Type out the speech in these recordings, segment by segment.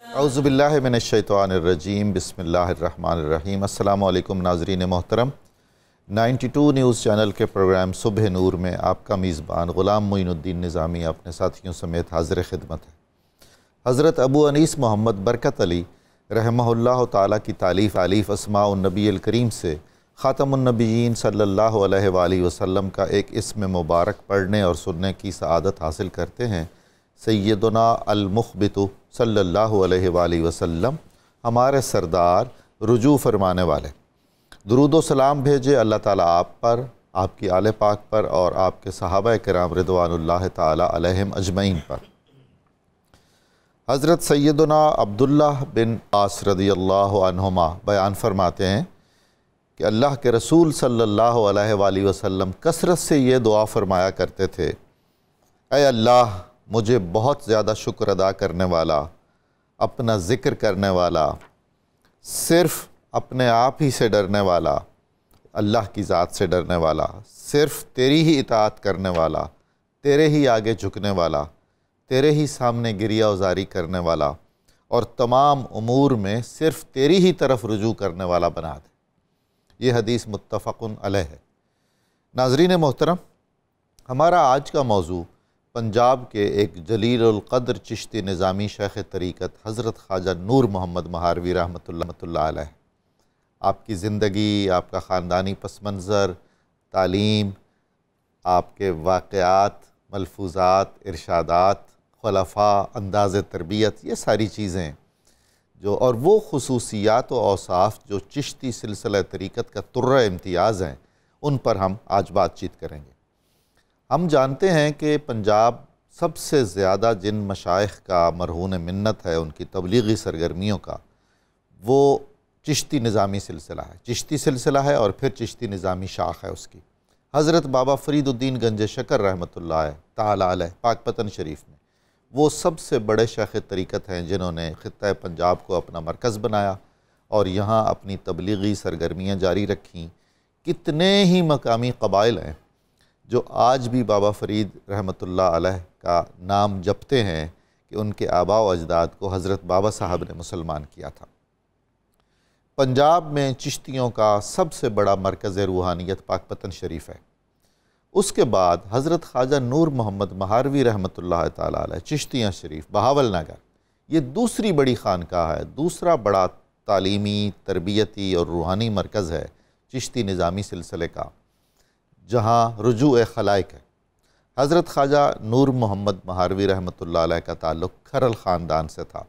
اعوذ باللہ من الشیطان الرجیم، بسم اللہ الرحمن الرحیم۔ السلام علیکم ناظرین محترم، 92 نیوز چینل کے پروگرام صبح نور میں آپ کا میزبان غلام معین الدین نظامی اپنے ساتھیوں سمیت حاضر خدمت ہے۔ حضرت ابو انیس محمد برکت علی رحمہ اللہ تعالیٰ کی تالیف اسماء النبی الکریم سے خاتم النبیین صلی اللہ علیہ وآلہ وسلم کا ایک اسم مبارک پڑھنے اور سننے کی سعادت حاصل کرتے ہیں سیدنا المخبت صلی اللہ علیہ وآلہ وسلم، ہمارے سردار رجوع فرمانے والے۔ درود و سلام بھیجے اللہ تعالیٰ آپ پر، آپ کی آل پاک پر اور آپ کے صحابہ کرام رضوان اللہ تعالیٰ علیہم اجمعین پر۔ حضرت سیدنا عبداللہ بن عاص رضی اللہ عنہما بیان فرماتے ہیں کہ اللہ کے رسول صلی اللہ علیہ وآلہ وسلم کثرت سے یہ دعا فرمایا کرتے تھے، اے اللہ مجھے بہت زیادہ شکر ادا کرنے والا، اپنا ذکر کرنے والا، صرف اپنے آپ ہی سے ڈرنے والا، اللہ کی ذات سے ڈرنے والا، صرف تیری ہی اطاعت کرنے والا، تیرے ہی آگے جھکنے والا، تیرے ہی سامنے گریہ وزاری کرنے والا اور تمام امور میں صرف تیری ہی طرف رجوع کرنے والا بنا دے۔ یہ حدیث متفق علیہ ہے۔ ناظرین محترم، ہمارا آج کا موضوع پنجاب کے ایک جلیل القدر چشتی نظامی شیخ طریقت حضرت خواجہ نور محمد مہاروی رحمۃ اللہ علیہ، آپ کی زندگی، آپ کا خاندانی پس منظر، تعلیم، آپ کے واقعات، ملفوظات، ارشادات، خلفاء، انداز تربیت، یہ ساری چیزیں اور وہ خصوصیات و اوصاف جو چشتی سلسلہ طریقت کا ترہ امتیاز ہیں، ان پر ہم آج بات چیت کریں گے۔ ہم جانتے ہیں کہ پنجاب سب سے زیادہ جن مشائخ کا مرہون منت ہے ان کی تبلیغی سرگرمیوں کا، وہ چشتی نظامی سلسلہ ہے، چشتی سلسلہ ہے اور پھر چشتی نظامی شاخ ہے اس کی۔ حضرت بابا فرید الدین گنج شکر رحمۃ اللہ تعالیٰ علیہ پاک پتن شریف میں وہ سب سے بڑے شیخ طریقت ہیں جنہوں نے خطہ پنجاب کو اپنا مرکز بنایا اور یہاں اپنی تبلیغی سرگرمیاں جاری رکھیں۔ کتنے ہی مقامی قبائل ہیں جو آج بھی بابا فرید رحمۃ اللہ علیہ کا نام جپتے ہیں کہ ان کے آباء و اجداد کو حضرت بابا صاحب نے مسلمان کیا تھا۔ پنجاب میں چشتیوں کا سب سے بڑا مرکز روحانیت پاک پتن شریف ہے۔ اس کے بعد حضرت خواجہ نور محمد مہاروی رحمۃ اللہ تعالیٰ علیہ چشتیاں شریف بہاول نگر، یہ دوسری بڑی خانقاہ ہے، دوسرا بڑا تعلیمی، تربیتی اور روحانی مرکز ہے چشتی نظامی سلسلے کا، جہاں رجوع خلائق ہے۔ حضرت خواجہ نور محمد مہاروی رحمۃ اللہ علیہ کا تعلق کھرل خاندان سے تھا،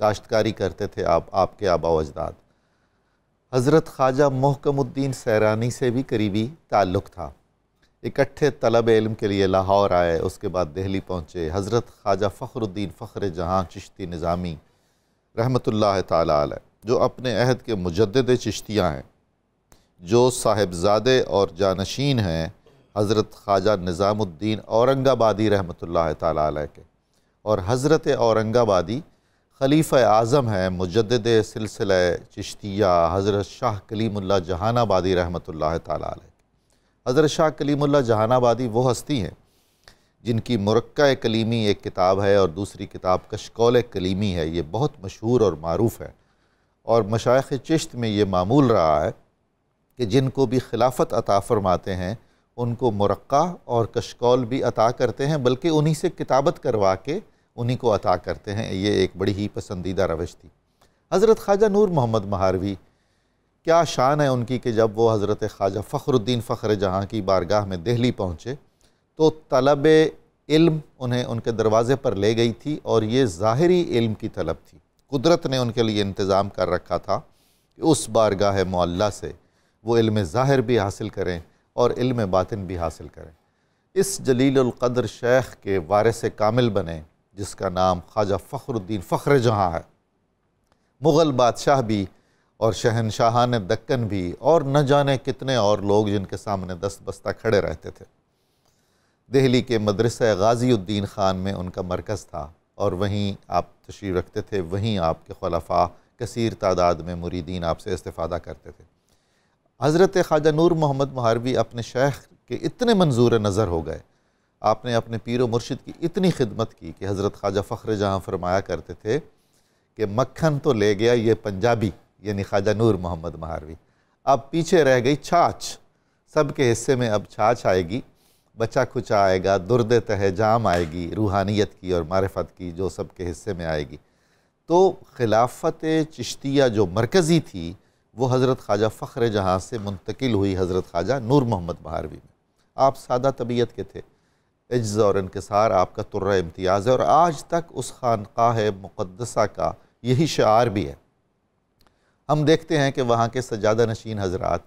کاشتکاری کرتے تھے آپ کے آباء و اجداد۔ حضرت خواجہ محکم الدین سیرانی سے بھی قریبی تعلق تھا، اکٹھے طلب علم کے لیے لاہور آئے، اس کے بعد دہلی پہنچے۔ حضرت خواجہ فخر الدین فخر جہاں چشتی نظامی رحمۃ اللہ تعالیٰ علیہ، جو اپنے عہد کے مجدد چشتیاں ہیں، جو صاحبزادے اور جانشین ہیں حضرت خواجہ نظام الدین اورنگ آبادی رحمۃ اللہ تعالیٰ علیہ کے، اور حضرت اورنگ آبادی خلیفہ اعظم ہیں مجدد سلسلہ چشتیہ حضرت شاہ کلیم اللہ جہان آبادی رحمۃ اللہ تعالیٰ علیہ۔ حضرت شاہ کلیم اللہ جہان آبادی وہ ہستی ہیں جن کی مرقع کلیمی ایک کتاب ہے اور دوسری کتاب کشکول کلیمی ہے، یہ بہت مشہور اور معروف ہے، اور مشائخ چشت میں یہ معمول رہا ہے کہ جن کو بھی خلافت عطا فرماتے ہیں ان کو مرقع اور کشکول بھی عطا کرتے ہیں، بلکہ انہی سے کتابت کروا کے انہی کو عطا کرتے ہیں۔ یہ ایک بڑی ہی پسندیدہ روش تھی۔ حضرت خواجہ نور محمد مہاروی، کیا شان ہے ان کی کہ جب وہ حضرت خواجہ فخر الدین فخر جہاں کی بارگاہ میں دہلی پہنچے تو طلب علم انہیں ان کے دروازے پر لے گئی تھی، اور یہ ظاہری علم کی طلب تھی۔ قدرت نے ان کے لیے انتظام کر رکھا تھا کہ اس بارگاہ معلّہ سے وہ علم ظاہر بھی حاصل کریں اور علم باطن بھی حاصل کریں۔ اس جلیل القدر شیخ کے وارث کامل بنے جس کا نام خواجہ فخر الدین فخر جہاں ہے۔ مغل بادشاہ بھی اور شہنشاہان دکن بھی اور نہ جانے کتنے اور لوگ جن کے سامنے دست بستہ کھڑے رہتے تھے۔ دہلی کے مدرسہ غازی الدین خان میں ان کا مرکز تھا اور وہیں آپ تشریف رکھتے تھے، وہیں آپ کے خلفاء کثیر تعداد میں مریدین آپ سے استفادہ کرتے تھے۔ حضرت خواجہ نور محمد مہاروی اپنے شیخ کے اتنے منظور نظر ہو گئے، آپ نے اپنے پیر و مرشد کی اتنی خدمت کی کہ حضرت خواجہ فخر جہاں فرمایا کرتے تھے کہ مکھن تو لے گیا یہ پنجابی، یعنی خواجہ نور محمد مہاروی، اب پیچھے رہ گئی چھاچھ، سب کے حصے میں اب چھاچھ آئے گی، بچہ کھچا آئے گا، درد تہ جام آئے گی، روحانیت کی اور معرفت کی جو سب کے حصے میں آئے گی۔ تو خلافت چشتیہ جو مرکزی تھی وہ حضرت خواجہ فخر جہاں سے منتقل ہوئی حضرت خواجہ نور محمد مہاروی میں۔ آپ سادہ طبیعت کے تھے، عجز اور انکسار آپ کا طرہ امتیاز ہے، اور آج تک اس خانقاہ مقدسہ کا یہی شعار بھی ہے۔ ہم دیکھتے ہیں کہ وہاں کے سجادہ نشین حضرات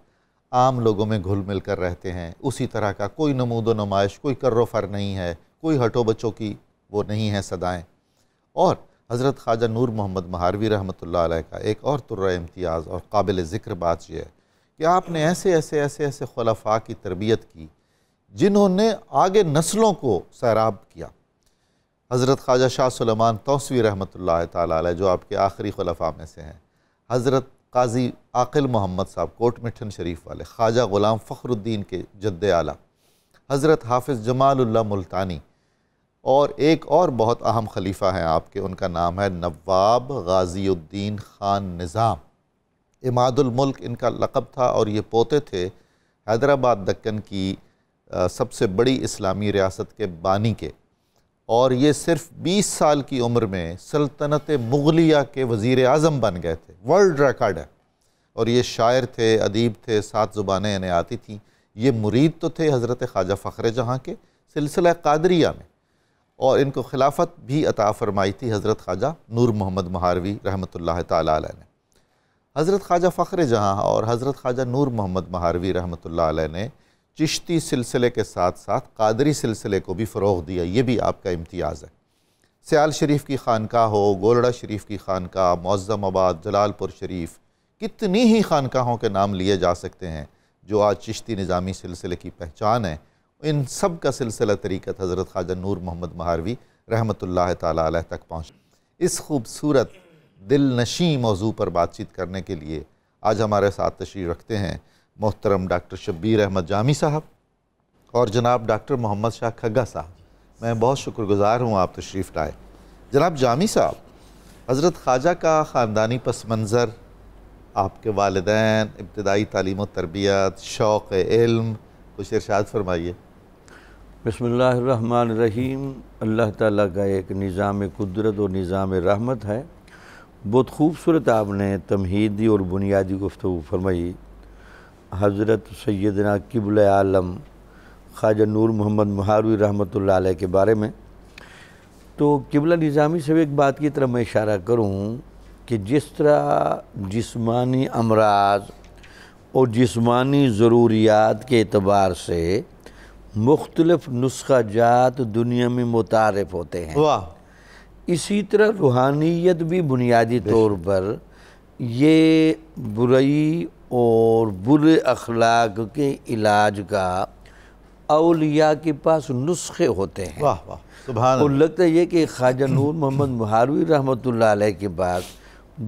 عام لوگوں میں گھل مل کر رہتے ہیں، اسی طرح کا کوئی نمود و نمائش، کوئی کر و فر نہیں ہے، کوئی ہٹو بچوں کی وہ نہیں ہیں صدائیں۔ اور حضرت خواجہ نور محمد مہاروی رحمۃ اللہ علیہ کا ایک اور طرہ امتیاز اور قابل ذکر بات یہ ہے کہ آپ نے ایسے خلفاء کی تربیت کی جنہوں نے آگے نسلوں کو سیراب کیا۔ حضرت خواجہ شاہ سلیمان توسوی رحمۃ اللہ تعالیٰ علیہ جو آپ کے آخری خلفاء میں سے ہیں، حضرت قاضی عاقل محمد صاحب کوٹ مٹھن شریف والے، خواجہ غلام فخر الدین کے جد اعلیٰ، حضرت حافظ جمال اللہ ملتانی، اور ایک اور بہت اہم خلیفہ ہیں آپ کے، ان کا نام ہے نواب غازی الدین خان نظام۔ عماد الملک ان کا لقب تھا، اور یہ پوتے تھے حیدرآباد دکن کی سب سے بڑی اسلامی ریاست کے بانی کے، اور یہ صرف 20 سال کی عمر میں سلطنت مغلیہ کے وزیر اعظم بن گئے تھے، ورلڈ ریکارڈ ہے۔ اور یہ شاعر تھے، ادیب تھے، 7 زبانیں انہیں آتی تھیں۔ یہ مرید تو تھے حضرت خواجہ فخر جہاں کے سلسلہ قادریہ میں، اور ان کو خلافت بھی عطا فرمائی تھی حضرت خواجہ نور محمد مہاروی رحمۃ اللہ تعالیٰ علیہ نے۔ حضرت خواجہ فخر جہاں اور حضرت خواجہ نور محمد مہاروی رحمۃ اللہ علیہ نے چشتی سلسلے کے ساتھ ساتھ قادری سلسلے کو بھی فروغ دیا، یہ بھی آپ کا امتیاز ہے۔ سیال شریف کی خانقاہ ہو، گولڑا شریف کی خانقاہ، معظم آباد، جلال پور شریف، کتنی ہی خانقاہوں کے نام لیے جا سکتے ہیں جو آج چشتی نظامی سلسلے کی پہچان ہے۔ ان سب کا سلسلہ طریقت حضرت خواجہ نور محمد مہاروی رحمۃ اللہ تعالیٰ علیہ تک پہنچ۔ اس خوبصورت دل نشیں موضوع پر بات چیت کرنے کے لیے آج ہمارے ساتھ تشریف رکھتے ہیں محترم ڈاکٹر شبیر احمد جامی صاحب اور جناب ڈاکٹر محمد شاہ کھگا صاحب۔ میں بہت شکر گزار ہوں آپ تشریف لائے۔ جناب جامی صاحب، حضرت خواجہ کا خاندانی پس منظر، آپ کے والدین، ابتدائی تعلیم و تربیت، شوق علم، کچھ ارشاد فرمائیے۔ بسم اللہ الرحمن الرحیم۔ اللہ تعالیٰ کا ایک نظام قدرت اور نظام رحمت ہے۔ بہت خوبصورت آپ نے تمہیدی اور بنیادی گفتگو فرمائی حضرت سیدنا قبلہ عالم خواجہ نور محمد مہاروی رحمۃ اللہ علیہ کے بارے میں۔ تو قبلہ نظامی سے ایک بات کی طرف میں اشارہ کروں کہ جس طرح جسمانی امراض اور جسمانی ضروریات کے اعتبار سے مختلف نسخہ جات دنیا میں متعارف ہوتے ہیں، اسی طرح روحانیت بھی بنیادی طور پر یہ برائی اور برے اخلاق کے علاج کا اولیاء کے پاس نسخے ہوتے ہیں۔ سبحان اور لگتا ہے یہ کہ خواجہ نور محمد مہاروی رحمۃ اللہ علیہ کے بعد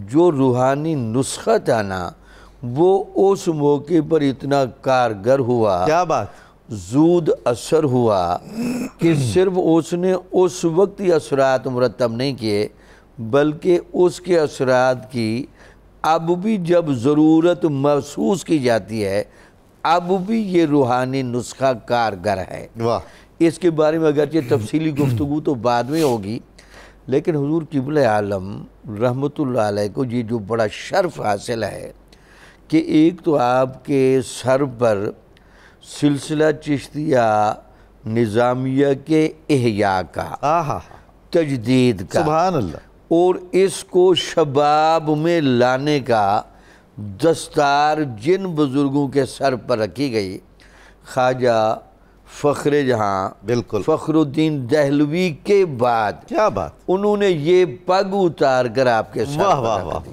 جو روحانی نسخہ تھا نا، وہ اس موقع پر اتنا کارگر ہوا، کیا بات، زود اثر ہوا کہ صرف اس نے اس وقت ہی اثرات مرتب نہیں کیے، بلکہ اس کے اثرات کی اب بھی جب ضرورت محسوس کی جاتی ہے، اب بھی یہ روحانی نسخہ کارگر ہے۔ اس کے بارے میں اگرچہ تفصیلی گفتگو تو بعد میں ہوگی، لیکن حضور قبلہ عالم رحمۃ اللہ علیہ کو یہ جو بڑا شرف حاصل ہے کہ ایک تو آپ کے سر پر سلسلہ چشتیہ نظامیہ کے احیاء کا، تجدید کا، سبحان اللہ، اور اس کو شباب میں لانے کا دستار جن بزرگوں کے سر پر رکھی گئی، خواجہ فخر جہاں بالکل فخر الدین دہلوی کے بعد کیا بات، انہوں نے یہ پگ اتار کر آپ کے سر پر رکھ دی،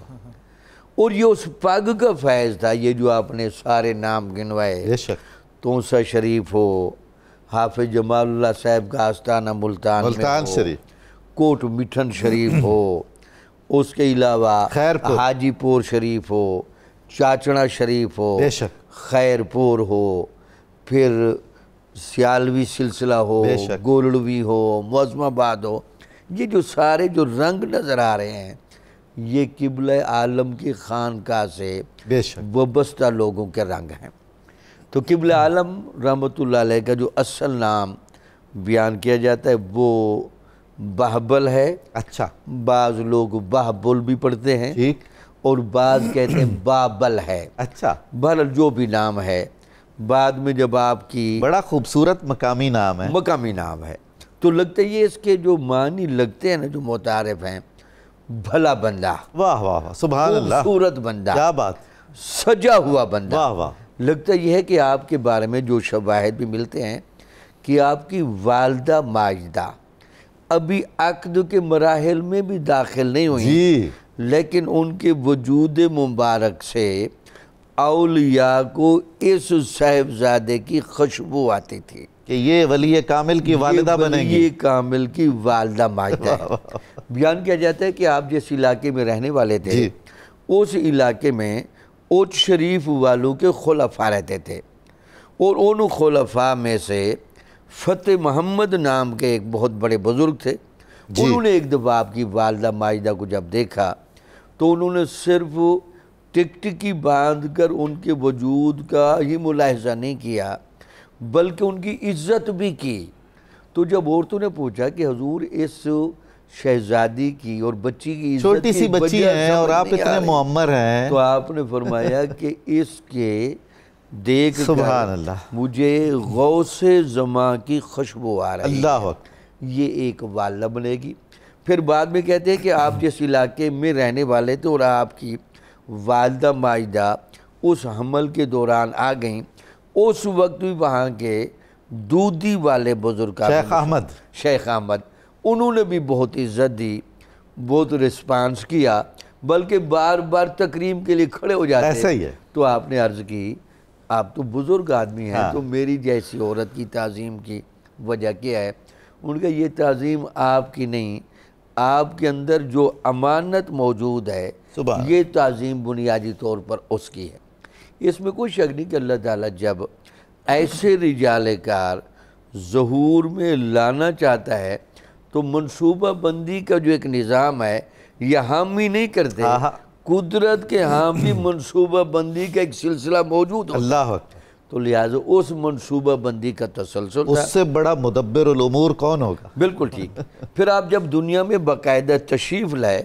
اور یہ اس پگ کا فیض تھا، یہ جو آپ نے سارے نام گنوائے، بے شک، تونسا شریف ہو، حافظ جمال اللہ صاحب کا آستانہ ملتان شریف، کوٹ مٹھن شریف ہو، اس کے علاوہ حاجی پور شریف ہو، چاچڑا شریف ہو، خیر پور ہو، پھر سیالوی سلسلہ ہو، گولڑوی ہو، معظم آباد ہو، یہ جو سارے جو رنگ نظر آ رہے ہیں، یہ قبلہ عالم کی خانقاہ سے بے شک وابستہ لوگوں کے رنگ ہیں۔ تو قبلہ عالم رحمۃ اللہ علیہ کا جو اصل نام بیان کیا جاتا ہے وہ بہبل ہے۔ اچھا، بعض لوگ بہبل بھی پڑھتے ہیں ٹھیک، اور بعض کہتے ہیں بابل ہے۔ اچھا، بہرحال جو بھی نام ہے، بعد میں جب آپ کی بڑا خوبصورت مقامی نام ہے۔ مقامی نام ہے تو لگتا ہے یہ اس کے جو معنی لگتے ہیں نا، جو متعارف ہیں، بھلا بندہ، واہ واہ واہ، سبحان اللہ، خوبصورت بندہ، کیا بات، سجا ہوا بندہ۔ واہ واہ، لگتا یہ ہے کہ آپ کے بارے میں جو شواہد بھی ملتے ہیں کہ آپ کی والدہ ماجدہ ابھی عقد کے مراحل میں بھی داخل نہیں ہوئی، جی، لیکن ان کے وجود مبارک سے اولیاء کو اس صاحبزادے کی خوشبو آتی تھی کہ یہ ولی کامل کی والدہ بنے گی۔ یہ کامل کی والدہ ماجدہ ہے۔ بیان کیا جاتا ہے کہ آپ جس علاقے میں رہنے والے تھے، جی، اس علاقے میں اوچ شریف والوں کے خلفاء رہتے تھے، اور ان خلفاء میں سے فتح محمد نام کے ایک بہت بڑے بزرگ تھے۔ جی، انہوں نے ایک دفعہ آپ کی والدہ ماجدہ کو جب دیکھا تو انہوں نے صرف ٹکٹکی باندھ کر ان کے وجود کا ہی ملاحظہ نہیں کیا بلکہ ان کی عزت بھی کی۔ تو جب عورتوں نے پوچھا کہ حضور اس شہزادی کی اور بچی کی عزت چھوٹی سی کی بچی وجہ ہیں اور سمجھ آپ نہیں آ اتنے رہی، معمر ہیں۔ تو آپ نے فرمایا کہ اس کے دیکھ سبحان کر اللہ، مجھے غوث زماں کی خوشبو آ رہی ہے، اللہ اکبر، یہ ایک والدہ بنے گی۔ پھر بعد میں کہتے ہیں کہ آپ جس علاقے میں رہنے والے تھے اور آپ کی والدہ ماجدہ اس حمل کے دوران آ گئیں، اس وقت بھی وہاں کے دودھی والے بزرگ شیخ احمد انہوں نے بھی بہت عزت دی، بہت رسپانس کیا، بلکہ بار بار تکریم کے لیے کھڑے ہو جاتے۔ ایسا ہی ہے۔ تو آپ نے عرض کی آپ تو بزرگ آدمی ہیں، تو میری جیسی عورت کی تعظیم کی وجہ کیا ہے؟ ان کا یہ تعظیم آپ کی نہیں، آپ کے اندر جو امانت موجود ہے یہ تعظیم بنیادی طور پر اس کی ہے۔ اس میں کوئی شک نہیں کہ اللہ تعالیٰ جب ایسے رجال کار ظہور میں لانا چاہتا ہے تو منصوبہ بندی کا جو ایک نظام ہے یہ ہم ہی نہیں کرتے، قدرت کے ہاں بھی منصوبہ بندی کا ایک سلسلہ موجود ہوتا ہے۔ اللہ اکبر، تو لہٰذا اس منصوبہ بندی کا تسلسل تھا۔ اس سے بڑا مدبر الامور کون ہوگا؟ بالکل ٹھیک۔ پھر آپ جب دنیا میں باقاعدہ تشریف لائے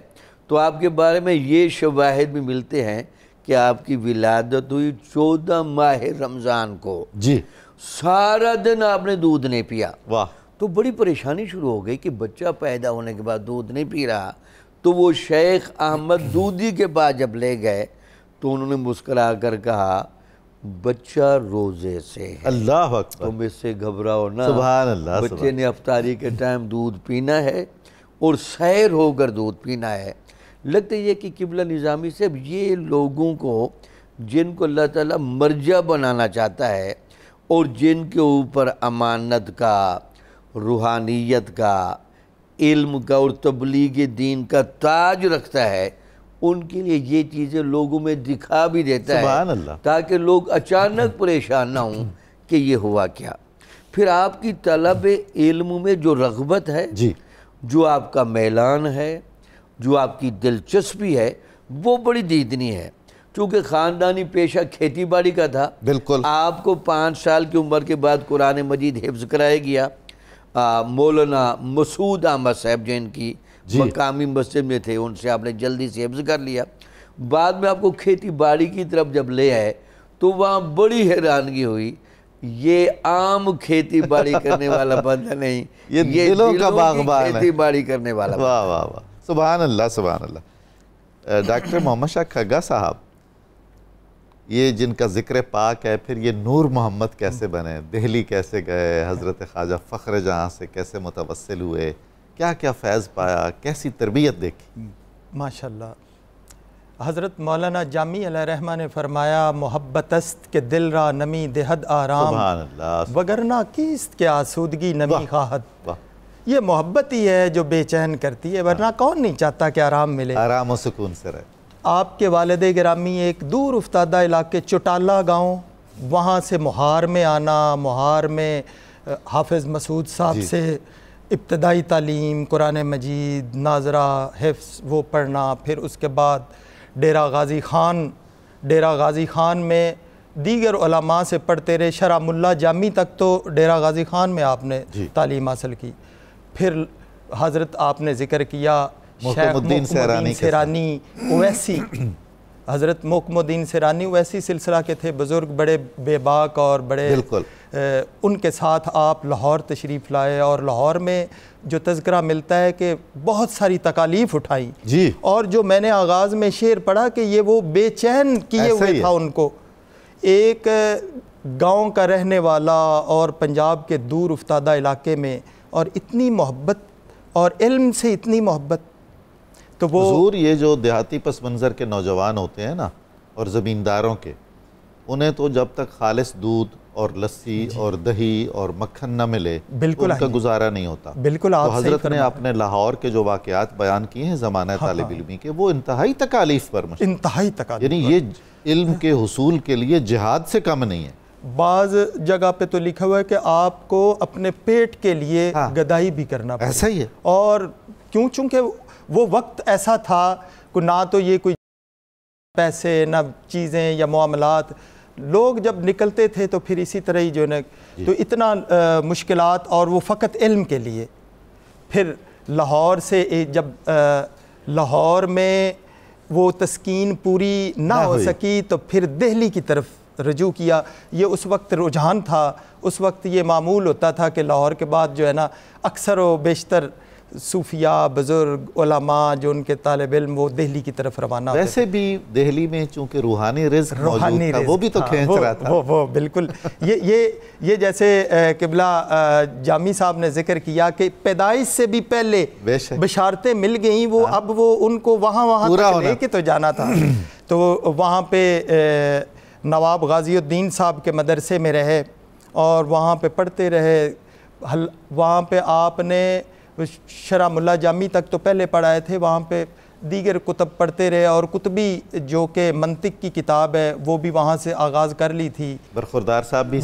تو آپ کے بارے میں یہ شواہد بھی ملتے ہیں کہ آپ کی ولادت ہوئی 14 ماہ رمضان کو، جی، سارا دن آپ نے دودھ نہیں پیا۔ واہ، تو بڑی پریشانی شروع ہو گئی کہ بچہ پیدا ہونے کے بعد دودھ نہیں پی رہا۔ تو وہ شیخ احمد دودھی کے پاس جب لے گئے تو انہوں نے مسکرا کر کہا بچہ روزے سے ہے، اللہ اکبر، تم اس سے گھبراؤ نہ، سبحان اللہ، بچے نے افطاری کے ٹائم دودھ پینا ہے اور سیر ہو کر دودھ پینا ہے۔ لگتا یہ کہ قبلہ نظامی سے یہ لوگوں کو جن کو اللہ تعالیٰ مرجع بنانا چاہتا ہے اور جن کے اوپر امانت کا، روحانیت کا، علم کا اور تبلیغ دین کا تاج رکھتا ہے، ان کے لیے یہ چیزیں لوگوں میں دکھا بھی دیتا سبحان ہے اللہ، تاکہ لوگ اچانک پریشان نہ ہوں کہ یہ ہوا کیا۔ پھر آپ کی طلب علم میں جو رغبت ہے، جی، جو آپ کا میلان ہے، جو آپ کی دلچسپی ہے، وہ بڑی دیدنی ہے۔ چونکہ خاندانی پیشہ کھیتی باڑی کا تھا، بالکل، آپ کو 5 سال کی عمر کے بعد قرآن مجید حفظ کرایا گیا۔ مولانا مسعود احمد صاحب جن کی مقامی مسجد میں تھے، ان سے آپ نے جلدی سے حفظ کر لیا۔ بعد میں آپ کو کھیتی باڑی کی طرف جب لے آئے تو وہاں بڑی حیرانگی ہوئی، یہ عام کھیتی باڑی کرنے والا بندہ نہیں، یہ دلوں کا باغبان ہے، کھیتی باڑی کرنے والا بندہ۔ واہ واہ واہ، سبحان اللہ، سبحان اللہ۔ ڈاکٹر محمد شاہ کھگا صاحب، یہ جن کا ذکر پاک ہے، پھر یہ نور محمد کیسے بنے؟ دہلی کیسے گئے؟ حضرت خواجہ فخر جہاں سے کیسے متوسل ہوئے؟ کیا کیا فیض پایا؟ کیسی تربیت دیکھی؟ ماشاءاللہ، حضرت مولانا جامی علیہ رحمہ نے فرمایا محبت است کہ دل را نمی دہد آرام، سبحان اللہ، وگرنہ کیست کہ آسودگی نمی خواہد۔ واہ، یہ محبت ہی ہے جو بے چین کرتی ہے، ورنہ کون نہیں چاہتا کہ آرام ملے۔ آرام و سکون سے رہے۔ آپ کے والد گرامی ایک دور افتادہ علاقے چٹالہ گاؤں، وہاں سے مہار میں آنا، مہار میں حافظ مسعود صاحب سے ابتدائی تعلیم قرآن مجید ناظرہ حفظ وہ پڑھنا، پھر اس کے بعد ڈیرہ غازی خان میں دیگر علماء سے پڑھتے رہے، شرح ملا جامی تک تو ڈیرہ غازی خان میں آپ نے تعلیم حاصل کی۔ پھر حضرت آپ نے ذکر کیا شیخ محکم الدین سیرانی اویسی، حضرت محکم الدین سیرانی اویسی سلسلہ کے تھے، بزرگ بڑے بے باک اور بڑے، ان کے ساتھ آپ لاہور تشریف لائے، اور لاہور میں جو تذکرہ ملتا ہے کہ بہت ساری تکالیف اٹھائیں جی، اور جو میں نے آغاز میں شعر پڑھا کہ یہ وہ بے چین کیے ہوئے تھا ان کو، ایک گاؤں کا رہنے والا اور پنجاب کے دور افتادہ علاقے میں، اور اتنی محبت اور علم سے اتنی محبت۔ تو وہ حضور یہ جو دیہاتی پس منظر کے نوجوان ہوتے ہیں نا اور زمینداروں کے، انہیں تو جب تک خالص دودھ اور لسی اور دہی اور مکھن نہ ملے بالکل ان کا گزارا نہیں ہوتا۔ بالکل تو حضرت نے اپنے لاہور کے جو واقعات بیان کیے ہیں زمانہ طالب علمی کے، وہ انتہائی تکالیف پر مشتمل، انتہائی تکالیف، یعنی یہ علم کے حصول کے لیے جہاد سے کم نہیں ہے۔ بعض جگہ پہ تو لکھا ہوا ہے کہ آپ کو اپنے پیٹ کے لیے گدائی بھی کرنا پڑے، ایسا ہی ہے۔ اور چونکہ وہ وقت ایسا تھا کہ نہ تو یہ کوئی پیسے نہ چیزیں یا معاملات، لوگ جب نکلتے تھے تو پھر اسی طرح ہی جو ہے تو اتنا مشکلات، اور وہ فقط علم کے لیے۔ پھر لاہور سے جب لاہور میں وہ تسکین پوری نہ ہو سکی تو پھر دہلی کی طرف رجوع کیا۔ یہ اس وقت رجحان تھا، اس وقت یہ معمول ہوتا تھا کہ لاہور کے بعد جو ہے نا اکثر و بیشتر صوفیاء بزرگ علماء جو ان کے طالب علم وہ دہلی کی طرف روانہ ہوتے تھے۔ ویسے بھی دہلی میں چونکہ روحانی رزق موجود تھا، وہ بھی تو کھینچ رہا تھا۔ وہ بالکل یہ جیسے قبلہ جامی صاحب نے ذکر کیا کہ پیدائش سے بھی پہلے بشارتیں مل گئیں، وہ اب وہ ان کو وہاں تک لے کے تو جانا تھا۔ تو وہاں پہ نواب غازی الدین صاحب کے مدرسے میں رہے اور وہاں پہ پڑھتے رہے۔ وہاں پہ آپ نے شرح ملا جامی تک تو پہلے پڑھائے تھے، وہاں پہ دیگر کتب پڑھتے رہے، اور کتبی جو کہ منطق کی کتاب ہے وہ بھی وہاں سے آغاز کر لی تھی۔ برخوردار صاحب بھی،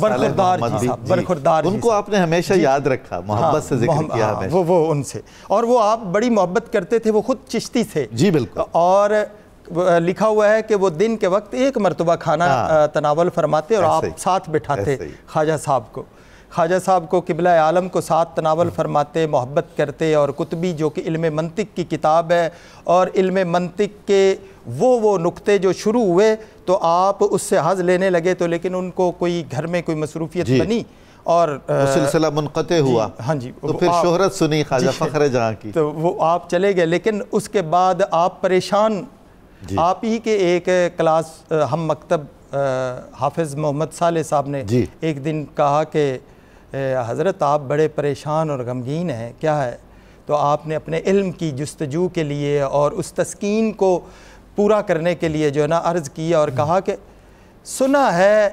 برخوردار ان کو آپ نے ہمیشہ یاد رکھا، محبت سے ذکر کیا ہمیشہ، وہ ان سے، اور وہ آپ بڑی محبت کرتے تھے، وہ خود چشتی تھے جی بالکل، اور لکھا ہوا ہے کہ وہ دن کے وقت ایک مرتبہ کھانا تناول فرماتے اور آپ ساتھ بٹھاتے خواجہ صاحب کو قبلہ عالم کو ساتھ تناول فرماتے، محبت کرتے، اور کتبی جو کہ علم منطق کی کتاب ہے، اور علم منطق کے وہ نقطے جو شروع ہوئے تو آپ اس سے حظ لینے لگے، تو لیکن ان کو کوئی گھر میں کوئی مصروفیت بنی اور سلسلہ منقطع ہوا، ہاں جی، تو پھر شہرت سنی خواجہ فخر جہاں کی، تو وہ آپ چلے گئے، لیکن اس کے بعد آپ پریشان، آپ ہی کے ایک کلاس ہم مکتب حافظ محمد صالح صاحب نے ایک دن کہا کہ حضرت آپ بڑے پریشان اور غمگین ہیں، کیا ہے؟ تو آپ نے اپنے علم کی جستجو کے لیے اور اس تسکین کو پورا کرنے کے لیے جو ہے نا عرض کیا اور کہا کہ سنا ہے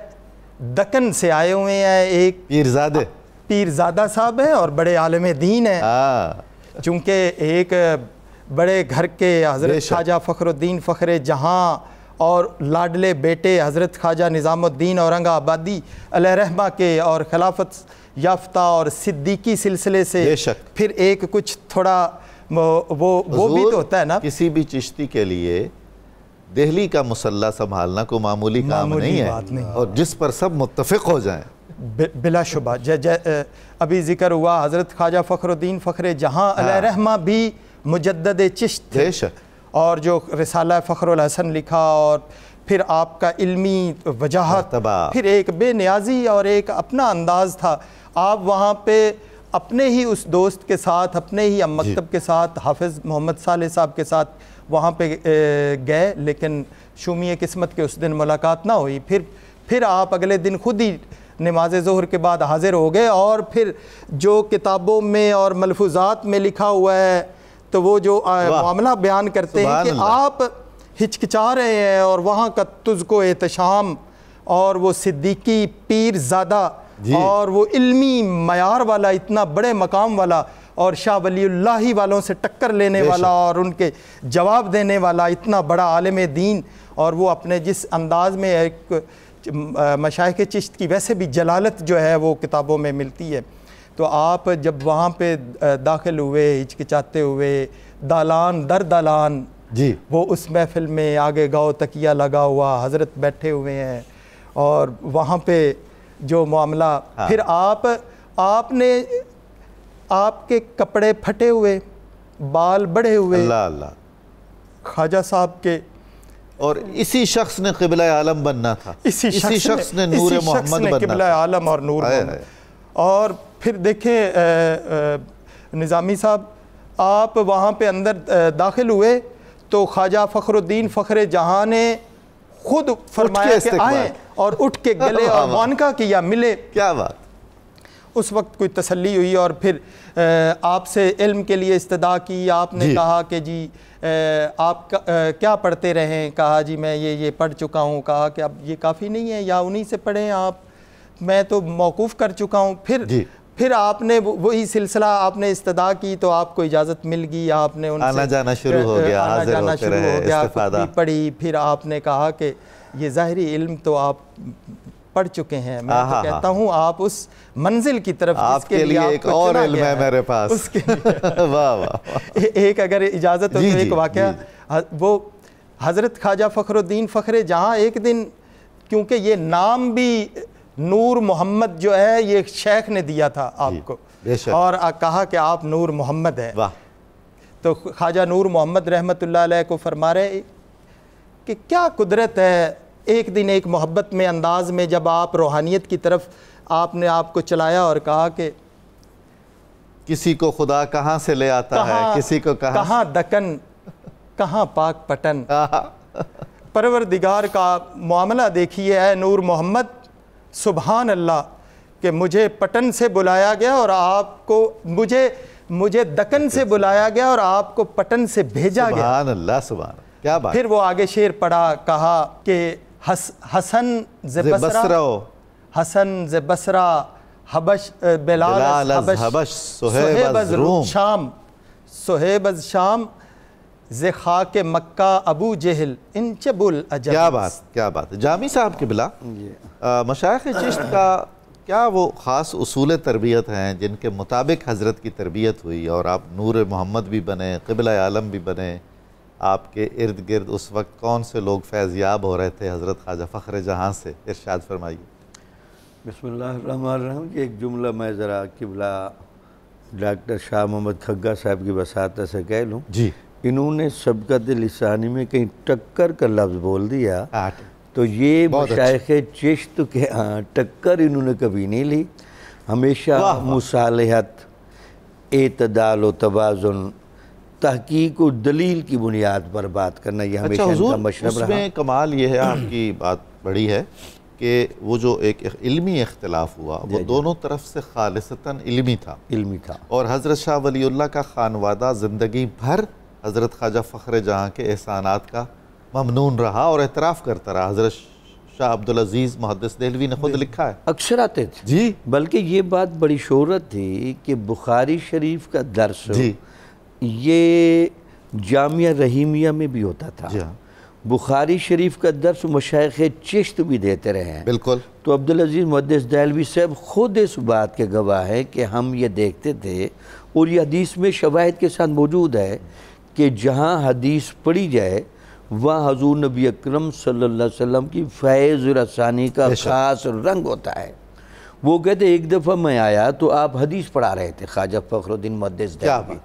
دکن سے آئے ہوئے ہیں ایک پیرزادہ صاحب ہیں اور بڑے عالم دین ہیں، چونکہ ایک بڑے گھر کے حضرت خواجہ فخر الدین فخر جہاں اور لاڈلے بیٹے حضرت خواجہ نظام الدین اورنگ آبادی علیہ رحمہ کے، اور خلافت یافتہ اور صدیقی سلسلے سے پھر ایک کچھ تھوڑا وہ بھی تو ہوتا ہے نا۔ کسی بھی چشتی کے لیے دہلی کا مسلح سنبھالنا کوئی معمولی کام نہیں ہے، اور جس پر سب متفق ہو جائیں بلا شبہ۔ ابھی ذکر ہوا حضرت خواجہ فخر الدین فخر جہاں علیہ رحمہ بھی مجدد چشت تھے، اور جو رسالہ فخر الحسن لکھا، اور پھر آپ کا علمی وجاہت، پھر ایک بے نیازی اور ایک اپنا انداز تھا۔ آپ وہاں پہ اپنے ہی اس دوست کے ساتھ، اپنے ہی مکتب کے ساتھ، حافظ محمد صالح صاحب کے ساتھ وہاں پہ گئے، لیکن شومی قسمت کے اس دن ملاقات نہ ہوئی۔ پھر آپ اگلے دن خود ہی نماز ظہر کے بعد حاضر ہو گئے، اور پھر جو کتابوں میں اور ملفوظات میں لکھا ہوا ہے تو وہ جو معاملہ بیان کرتے ہیں کہ آپ ہچکچا رہے ہیں، اور وہاں کا تزکو احتشام اور وہ صدیقی پیرزادہ اور وہ علمی معیار والا، اتنا بڑے مقام والا، اور شاہ ولی اللہ والوں سے ٹکر لینے والا اور ان کے جواب دینے والا اتنا بڑا عالم دین، اور وہ اپنے جس انداز میں ایک مشائخ چشت کی ویسے بھی جلالت جو ہے وہ کتابوں میں ملتی ہے۔ تو آپ جب وہاں پہ داخل ہوئے ہچکچاتے ہوئے، دالان در دالان جی وہ اس محفل میں آگے گاؤ تکیہ لگا ہوا، حضرت بیٹھے ہوئے ہیں، اور وہاں پہ جو معاملہ، پھر آپ نے آپ کے کپڑے پھٹے ہوئے، بال بڑھے ہوئے، اللہ اللہ، خواجہ صاحب کے، اور اسی شخص نے قبلہ عالم بننا تھا، اسی شخص نے نور محمد بننا تھا، قبلہ عالم اور نور محمد۔ اور پھر دیکھیں نظامی صاحب، آپ وہاں پہ اندر داخل ہوئے تو خواجہ فخر الدین فخر جہاں نے خود فرمایا کہ آئیں، اور اٹھ کے گلے اور معانقہ کیا، ملے۔ کیا بات! اس وقت کوئی تسلی ہوئی، اور پھر آپ سے علم کے لیے استدعا کی۔ آپ نے کہا کہ جی آپ کیا پڑھتے رہیں؟ کہا جی میں یہ پڑھ چکا ہوں۔ کہا کہ اب یہ کافی نہیں ہے، یا انہی سے پڑھیں آپ، میں تو موقوف کر چکا ہوں۔ پھر آپ نے وہی سلسلہ، آپ نے استدعا کی تو آپ کو اجازت مل گئی، آپ نے ان سے آنا جانا شروع ہو گیا، آنا حاضر جانا ہوتے شروع رہے، ہو گیا، استفادہ کتب پڑھی۔ پھر آپ نے کہا کہ یہ ظاہری علم تو آپ پڑھ چکے ہیں، میں تو کہتا ہوں آپ اس منزل کی طرف، آپ کے لیے ایک اور علم ہے میرے پاس، اس کے لیے واہ واہ۔ ایک اگر اجازت ہو تو ایک واقعہ، وہ حضرت خواجہ فخر الدین فخر جہاں ایک دن، کیونکہ یہ نام بھی نور محمد جو ہے یہ شیخ نے دیا تھا آپ کو، اور کہا کہ آپ نور محمد ہیں، تو خواجہ نور محمد رحمۃ اللہ علیہ کو فرما رہے کہ کیا قدرت ہے، ایک دن ایک محبت میں انداز میں جب آپ روحانیت کی طرف آپ نے آپ کو چلایا، اور کہا کہ کسی کو خدا کہاں سے لے آتا ہے، کسی کو کہاں دکن، کہاں پاک پٹن، پروردگار کا معاملہ دیکھیے اے نور محمد، سبحان اللہ کہ مجھے پٹن سے بلایا گیا اور آپ کو مجھے دکن سے بلایا گیا اور آپ کو پٹن سے بھیجا گیا۔ سبحان اللہ، سبحان اللہ، کیا بات! پھر وہ آگے شعر پڑھا، کہا کہ حسن ز بصرہ حبش بلال از حبش، صہیب از شام، صہیب از شام، ز خاک مکہ ابو جہل انچب العجب۔ کیا بات، کیا بات! جامی صاحب قبلہ، مشائخ چشت کا کیا وہ خاص اصول تربیت ہیں جن کے مطابق حضرت کی تربیت ہوئی اور آپ نور محمد بھی بنے، قبلہ عالم بھی بنے؟ آپ کے ارد گرد اس وقت کون سے لوگ فیضیاب ہو رہے تھے حضرت خواجہ فخر جہاں سے؟ ارشاد فرمائیے۔ بسم اللہ الرحمن الرحیم۔ ایک جملہ میں ذرا قبلہ ڈاکٹر شاہ محمد کھگا صاحب کی وساطت سے کہہ لوں۔ جی، انہوں نے سبقت لسانی میں کہیں ٹکر کا لفظ بول دیا، تو یہ مشائخ چشت کے ہاں ٹکر انہوں نے کبھی نہیں لی، ہمیشہ مصالحت، اعتدال و توازن، تحقیق و دلیل کی بنیاد پر بات کرنا، یہ ہمیشہ ان کا مشرب رہا۔ اس میں کمال یہ ہے، آپ کی بات بڑی ہے کہ وہ جو ایک علمی اختلاف ہوا وہ دونوں طرف سے خالصتاً علمی تھا، اور حضرت شاہ ولی اللہ کا خانوادہ زندگی بھر حضرت خواجہ فخر جہاں کے احسانات کا ممنون رہا اور اعتراف کرتا رہا۔ حضرت شاہ عبدالعزیز محدث دہلوی نے خود لکھا ہے، اکثر آتے تھے جی، بلکہ یہ بات بڑی شہرت تھی کہ بخاری شریف کا درس یہ جامعہ رحیمیہ میں بھی ہوتا تھا، بخاری شریف کا درس مشائخ چشت بھی دیتے رہے ہیں۔ بالکل۔ تو عبدالعزیز محدث دہلوی صاحب خود اس بات کے گواہ ہیں کہ ہم یہ دیکھتے تھے، اور یہ حدیث میں شواہد کے ساتھ موجود ہے کہ جہاں حدیث پڑھی جائے وہاں حضور نبی اکرم صلی اللہ علیہ وسلم کی فیض رسانی کا خاص رنگ ہوتا ہے۔ وہ کہتے ایک دفعہ میں آیا تو آپ حدیث پڑھا رہے تھے خواجہ فخر الدین محدث دہلوی،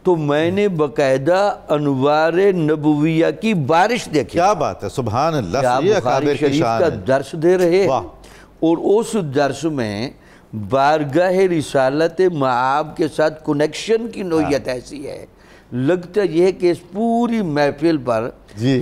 تو میں نے باقاعدہ انوار نبویہ کی بارش دیکھی۔ کیا بات ہے، سبحان اللہ! آپ بخاری شریف کا درس دے رہے اور اس درس میں بارگاہ رسالت معاب کے ساتھ کنیکشن کی نوعیت ایسی ہے، لگتا یہ کہ اس پوری محفل پر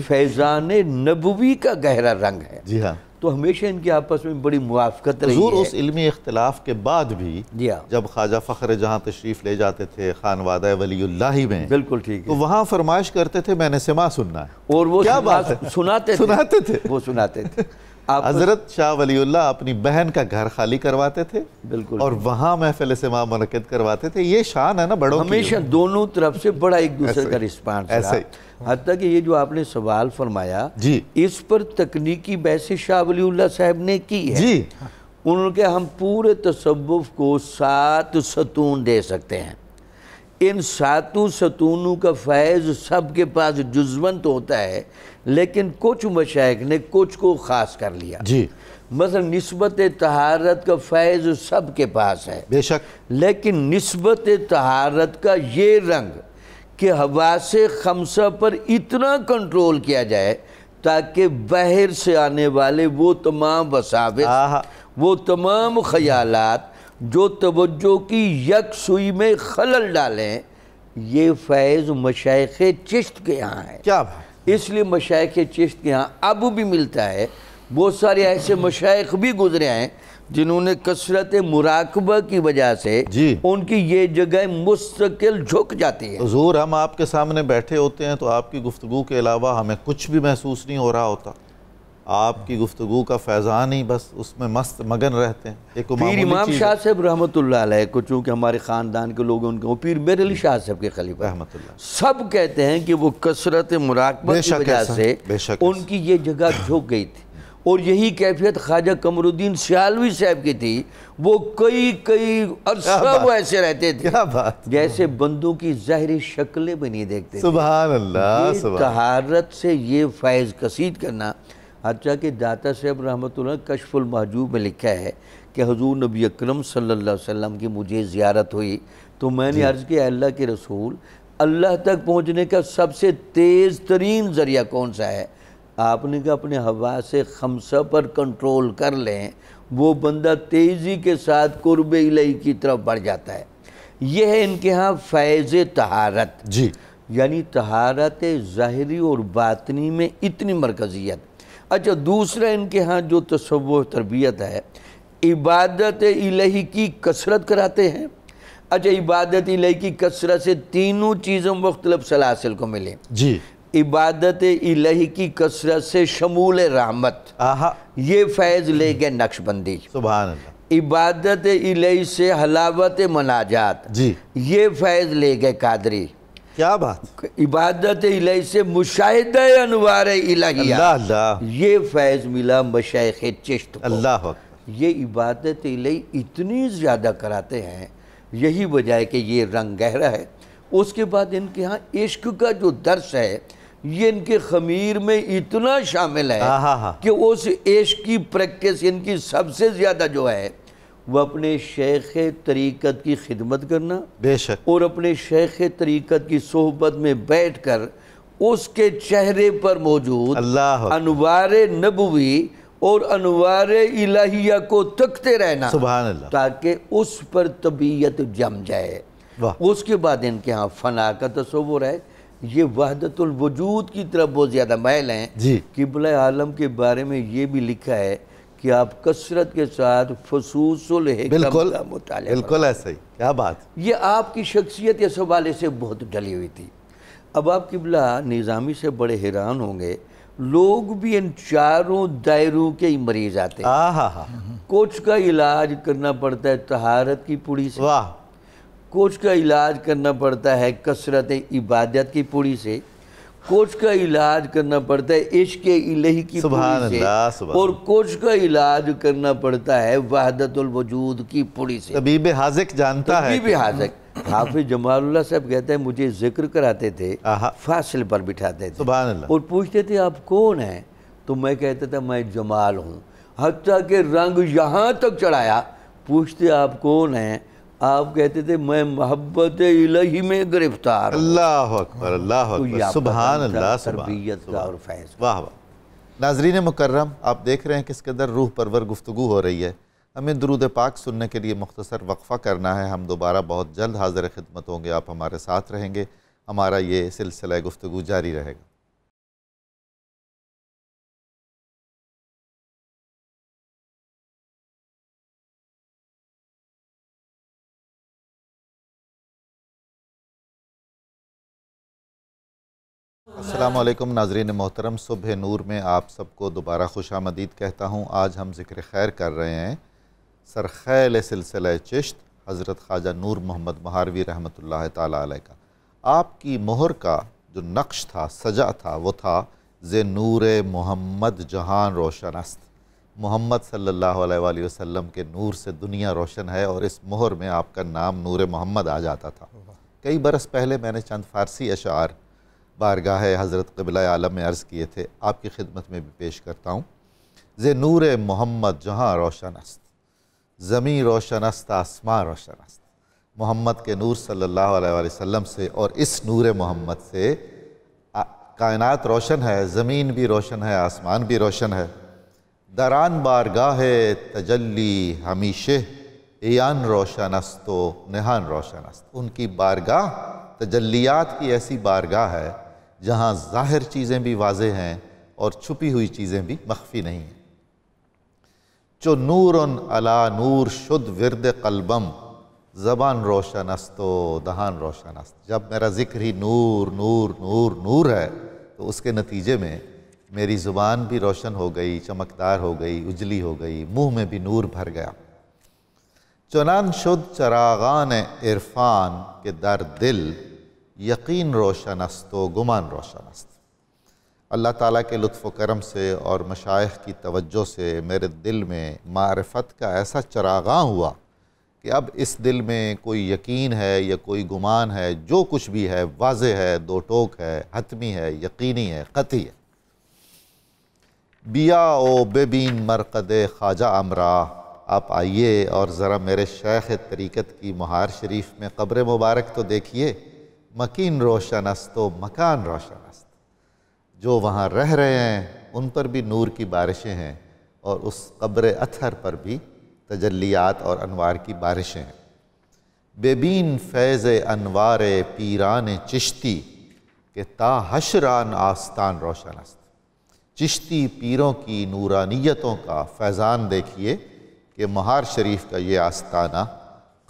فیضان نبوی کا گہرا رنگ ہے۔ جی ہاں، تو ہمیشہ ان کی آپس میں بڑی موافقت رہی ہے۔ حضور اس علمی اختلاف کے بعد بھی جب خواجہ فخر جہاں تشریف لے جاتے تھے خانوادہ ولی اللہ میں، بالکل ٹھیک، تو وہاں فرمائش کرتے تھے میں نے سما سننا ہے، اور وہ سناتے تھے۔ حضرت شاہ ولی اللہ اپنی بہن کا گھر خالی کرواتے تھے، بالکل، اور وہاں محفل سما منعقد کرواتے تھے۔ یہ شان ہے نا بڑوں کی، ہمیشہ دونوں طرف سے بڑا ایک دوسرے کا رسپانس رہا۔ حتیٰ کہ یہ جو آپ نے سوال فرمایا، اس پر تکنیکی بحث شاہ ولی اللہ صاحب نے کی ہے، انہوں نے کہا ہم پورے تصوف کو 7 ستون دے سکتے ہیں، ان 7 ستونوں کا فیض سب کے پاس جزوًا تو ہوتا ہے، لیکن کچھ مشائخ نے کچھ کو خاص کر لیا۔ جی مثلا نسبت طہارت کا فیض سب کے پاس ہے، بے شک، لیکن نسبت طہارت کا یہ رنگ کہ حواس خمسہ پر اتنا کنٹرول کیا جائے تاکہ باہر سے آنے والے وہ تمام وساوس، وہ تمام خیالات جو توجہ کی یکسوئی میں خلل ڈالیں، یہ فیض مشائخ چشت کے یہاں ہے۔ کیا بات! اس لیے مشائخ چشت کے یہاں اب بھی ملتا ہے۔ بہت سارے ایسے مشائخ بھی گزرے ہیں جنہوں نے کثرت مراقبہ کی وجہ سے جی ان کی یہ جگہ مستقل جھک جاتی ہے۔ حضور ہم آپ کے سامنے بیٹھے ہوتے ہیں تو آپ کی گفتگو کے علاوہ ہمیں کچھ بھی محسوس نہیں ہو رہا ہوتا، آپ کی گفتگو کا فیضان ہی بس اس میں مست مگن رہتے ہیں۔ ایک پیر امام شاہ صاحب رحمۃ اللہ علیہ کو چونکہ ہمارے خاندان کے لوگ ان کو پیر میر علی شاہ صاحب کے خلیفہ رحمۃ اللہ سب کہتے ہیں کہ وہ کثرت مراقبہ کی وجہ سے ان کی یہ جگہ جھک گئی تھی، اور یہی کیفیت خواجہ قمر الدین سیالوی صاحب کی تھی۔ وہ کئی عرصہ وہ ایسے رہتے تھے کیا بات! جیسے بندوں کی ظاہری شکلیں بھی نہیں دیکھتے تھے۔ سبحان اللہ، یہ طہارت سے یہ فیض کسید کرنا، حتیٰ کہ داتا صاحب رحمۃ اللہ کشف المحجوب میں لکھا ہے کہ حضور نبی اکرم صلی اللہ علیہ وسلم کی مجھے زیارت ہوئی تو میں نے عرض کیا اللہ کے رسول، اللہ تک پہنچنے کا سب سے تیز ترین ذریعہ کون سا ہے؟ آپ نے کہا اپنے حواس خمسہ پر کنٹرول کر لیں، وہ بندہ تیزی کے ساتھ قرب الہی کی طرف بڑھ جاتا ہے۔ یہ ہے ان کے ہاں فیض طہارت، جی یعنی طہارت ظاہری اور باطنی میں اتنی مرکزیت۔ اچھا دوسرا ان کے ہاں جو تصوف تربیت ہے، عبادت الہی کی کثرت کراتے ہیں۔ اچھا عبادت الہی کی کثرت سے تینوں چیزیں مختلف سلاسل کو ملیں۔ جی عبادت الہی کی کثرت سے شمول رحمت، یہ فیض لے گئے نقش بندی۔ سبحان اللہ۔ عبادت الہی سے حلاوت مناجات، جی یہ فیض لے گئے قادری۔ کیا بات! عبادت الہی سے مشاہدہ انوار الہیہ، اللہ یہ فیض ملا مشائخ چشت کو۔ اللہ اکبر! یہ عبادت الہی اتنی زیادہ کراتے ہیں، یہی وجہ ہے کہ یہ رنگ گہرا ہے۔ اس کے بعد ان کے ہاں عشق کا جو درس ہے یہ ان کے خمیر میں اتنا شامل ہے کہ اس عشق کی پریکٹس ان کی سب سے زیادہ جو ہے وہ اپنے شیخ طریقت کی خدمت کرنا، بے شک، اور اپنے شیخ طریقت کی صحبت میں بیٹھ کر اس کے چہرے پر موجود انوار نبوی اور انوار الہیہ کو تکتے رہنا، سبحان اللہ، تاکہ اس پر طبیعت جم جائے۔ اس کے بعد ان کے ہاں فنا کا تصور ہے، یہ وحدت الوجود کی طرف بہت زیادہ مائل ہیں۔ قبلہ عالم کے بارے میں یہ بھی لکھا ہے کہ آپ کثرت کے ساتھ فصوص الحکم کا مطالعہ، بالکل ایسا ہی، کیا بات! یہ آپ کی شخصیت اس حوالے سے بہت ڈلی ہوئی تھی۔ اب آپ قبلہ نظامی سے بڑے حیران ہوں گے، لوگ بھی ان چاروں دائروں کے ہی مریض آتے ہیں۔ کچھ کا علاج کرنا پڑتا ہے طہارت کی پوڑی سے، کچھ کا علاج کرنا پڑتا ہے کثرت عبادت کی پوڑی سے، کچھ کا علاج کرنا پڑتا ہے عشق الہی کی پوڑی سے، اور کچھ کا علاج کرنا پڑتا ہے وحدت الوجود کی پوڑی سے۔ طبیب حاذق جانتا ہے، طبیب حاذق حافظ جمال اللہ صاحب کہتے ہیں مجھے ذکر کراتے تھے، فاصل پر بٹھاتے تھے اور پوچھتے تھے آپ کون ہیں؟ تو میں کہتا تھا میں جمال ہوں، حتیٰ کہ رنگ یہاں تک چڑھایا، پوچھتے آپ کون ہیں؟ آپ کہتے تھے میں محبت الہی میں گرفتار ہوں۔ اللہ اکبر، اللہ اکبر، سبحان اللہ، تربیت کا اور فیض۔ واہ واہ! ناظرین مکرم، آپ دیکھ رہے ہیں کس قدر روح پرور گفتگو ہو رہی ہے۔ ہمیں درود پاک سننے کے لیے مختصر وقفہ کرنا ہے، ہم دوبارہ بہت جلد حاضر خدمت ہوں گے، آپ ہمارے ساتھ رہیں گے، ہمارا یہ سلسلہ گفتگو جاری رہے گا۔ السلام علیکم ناظرین محترم، صبح نور میں آپ سب کو دوبارہ خوش آمدید کہتا ہوں۔ آج ہم ذکر خیر کر رہے ہیں سرخیل سلسلہ چشت حضرت خواجہ نور محمد مہاروی رحمۃ اللہ تعالیٰ علیہ کا۔ آپ کی مہر کا جو نقش تھا، سجا تھا، وہ تھا ز نور محمد جہان روشن است، محمد صلی اللہ علیہ وآلہ وسلم کے نور سے دنیا روشن ہے، اور اس مہر میں آپ کا نام نور محمد آ جاتا تھا۔ کئی برس پہلے میں نے چند فارسی اشعار بارگاہ حضرت قبلہ عالم میں عرض کیے تھے، آپ کی خدمت میں بھی پیش کرتا ہوں۔ ز نور محمد جہاں روشن است، زمین روشن است، آسمان روشن است۔ محمد کے نور صلی اللہ علیہ وآلہ وسلم سے اور اس نور محمد سے کائنات روشن ہے، زمین بھی روشن ہے، آسمان بھی روشن ہے۔ دران بارگاہ تجلی ہمیشہ، عیان روشن است و نہان روشن است۔ ان کی بارگاہ تجلیات کی ایسی بارگاہ ہے جہاں ظاہر چیزیں بھی واضح ہیں اور چھپی ہوئی چیزیں بھی مخفی نہیں ہیں۔ چو نور علی نور شد ورد قلبم، زبان روشن است و دہان روشن است۔ جب میرا ذکر ہی نور نور نور نور ہے تو اس کے نتیجے میں میری زبان بھی روشن ہو گئی، چمکدار ہو گئی، اجلی ہو گئی، منہ میں بھی نور بھر گیا۔ چنان شد چراغان عرفان کے در دل، یقین روشن است و گمان روشن است۔ اللہ تعالیٰ کے لطف و کرم سے اور مشائخ کی توجہ سے میرے دل میں معرفت کا ایسا چراغاں ہوا کہ اب اس دل میں کوئی یقین ہے یا کوئی گمان ہے، جو کچھ بھی ہے واضح ہے، دو ٹوک ہے، حتمی ہے، یقینی ہے، قطعی ہے۔ بیا او ببین مرقد خواجہ امرا، آپ آئیے اور ذرا میرے شیخ طریقت کی مہار شریف میں قبر مبارک تو دیکھیے۔ مکین روشن است و مکان روشن است۔ جو وہاں رہ رہے ہیں ان پر بھی نور کی بارشیں ہیں، اور اس قبر اطہر پر بھی تجلیات اور انوار کی بارشیں ہیں۔ ببین فیض انوار پیران چشتی، کہ تا حشران آستان روشن است۔ چشتی پیروں کی نورانیتوں کا فیضان دیکھیے کہ مہار شریف کا یہ آستانہ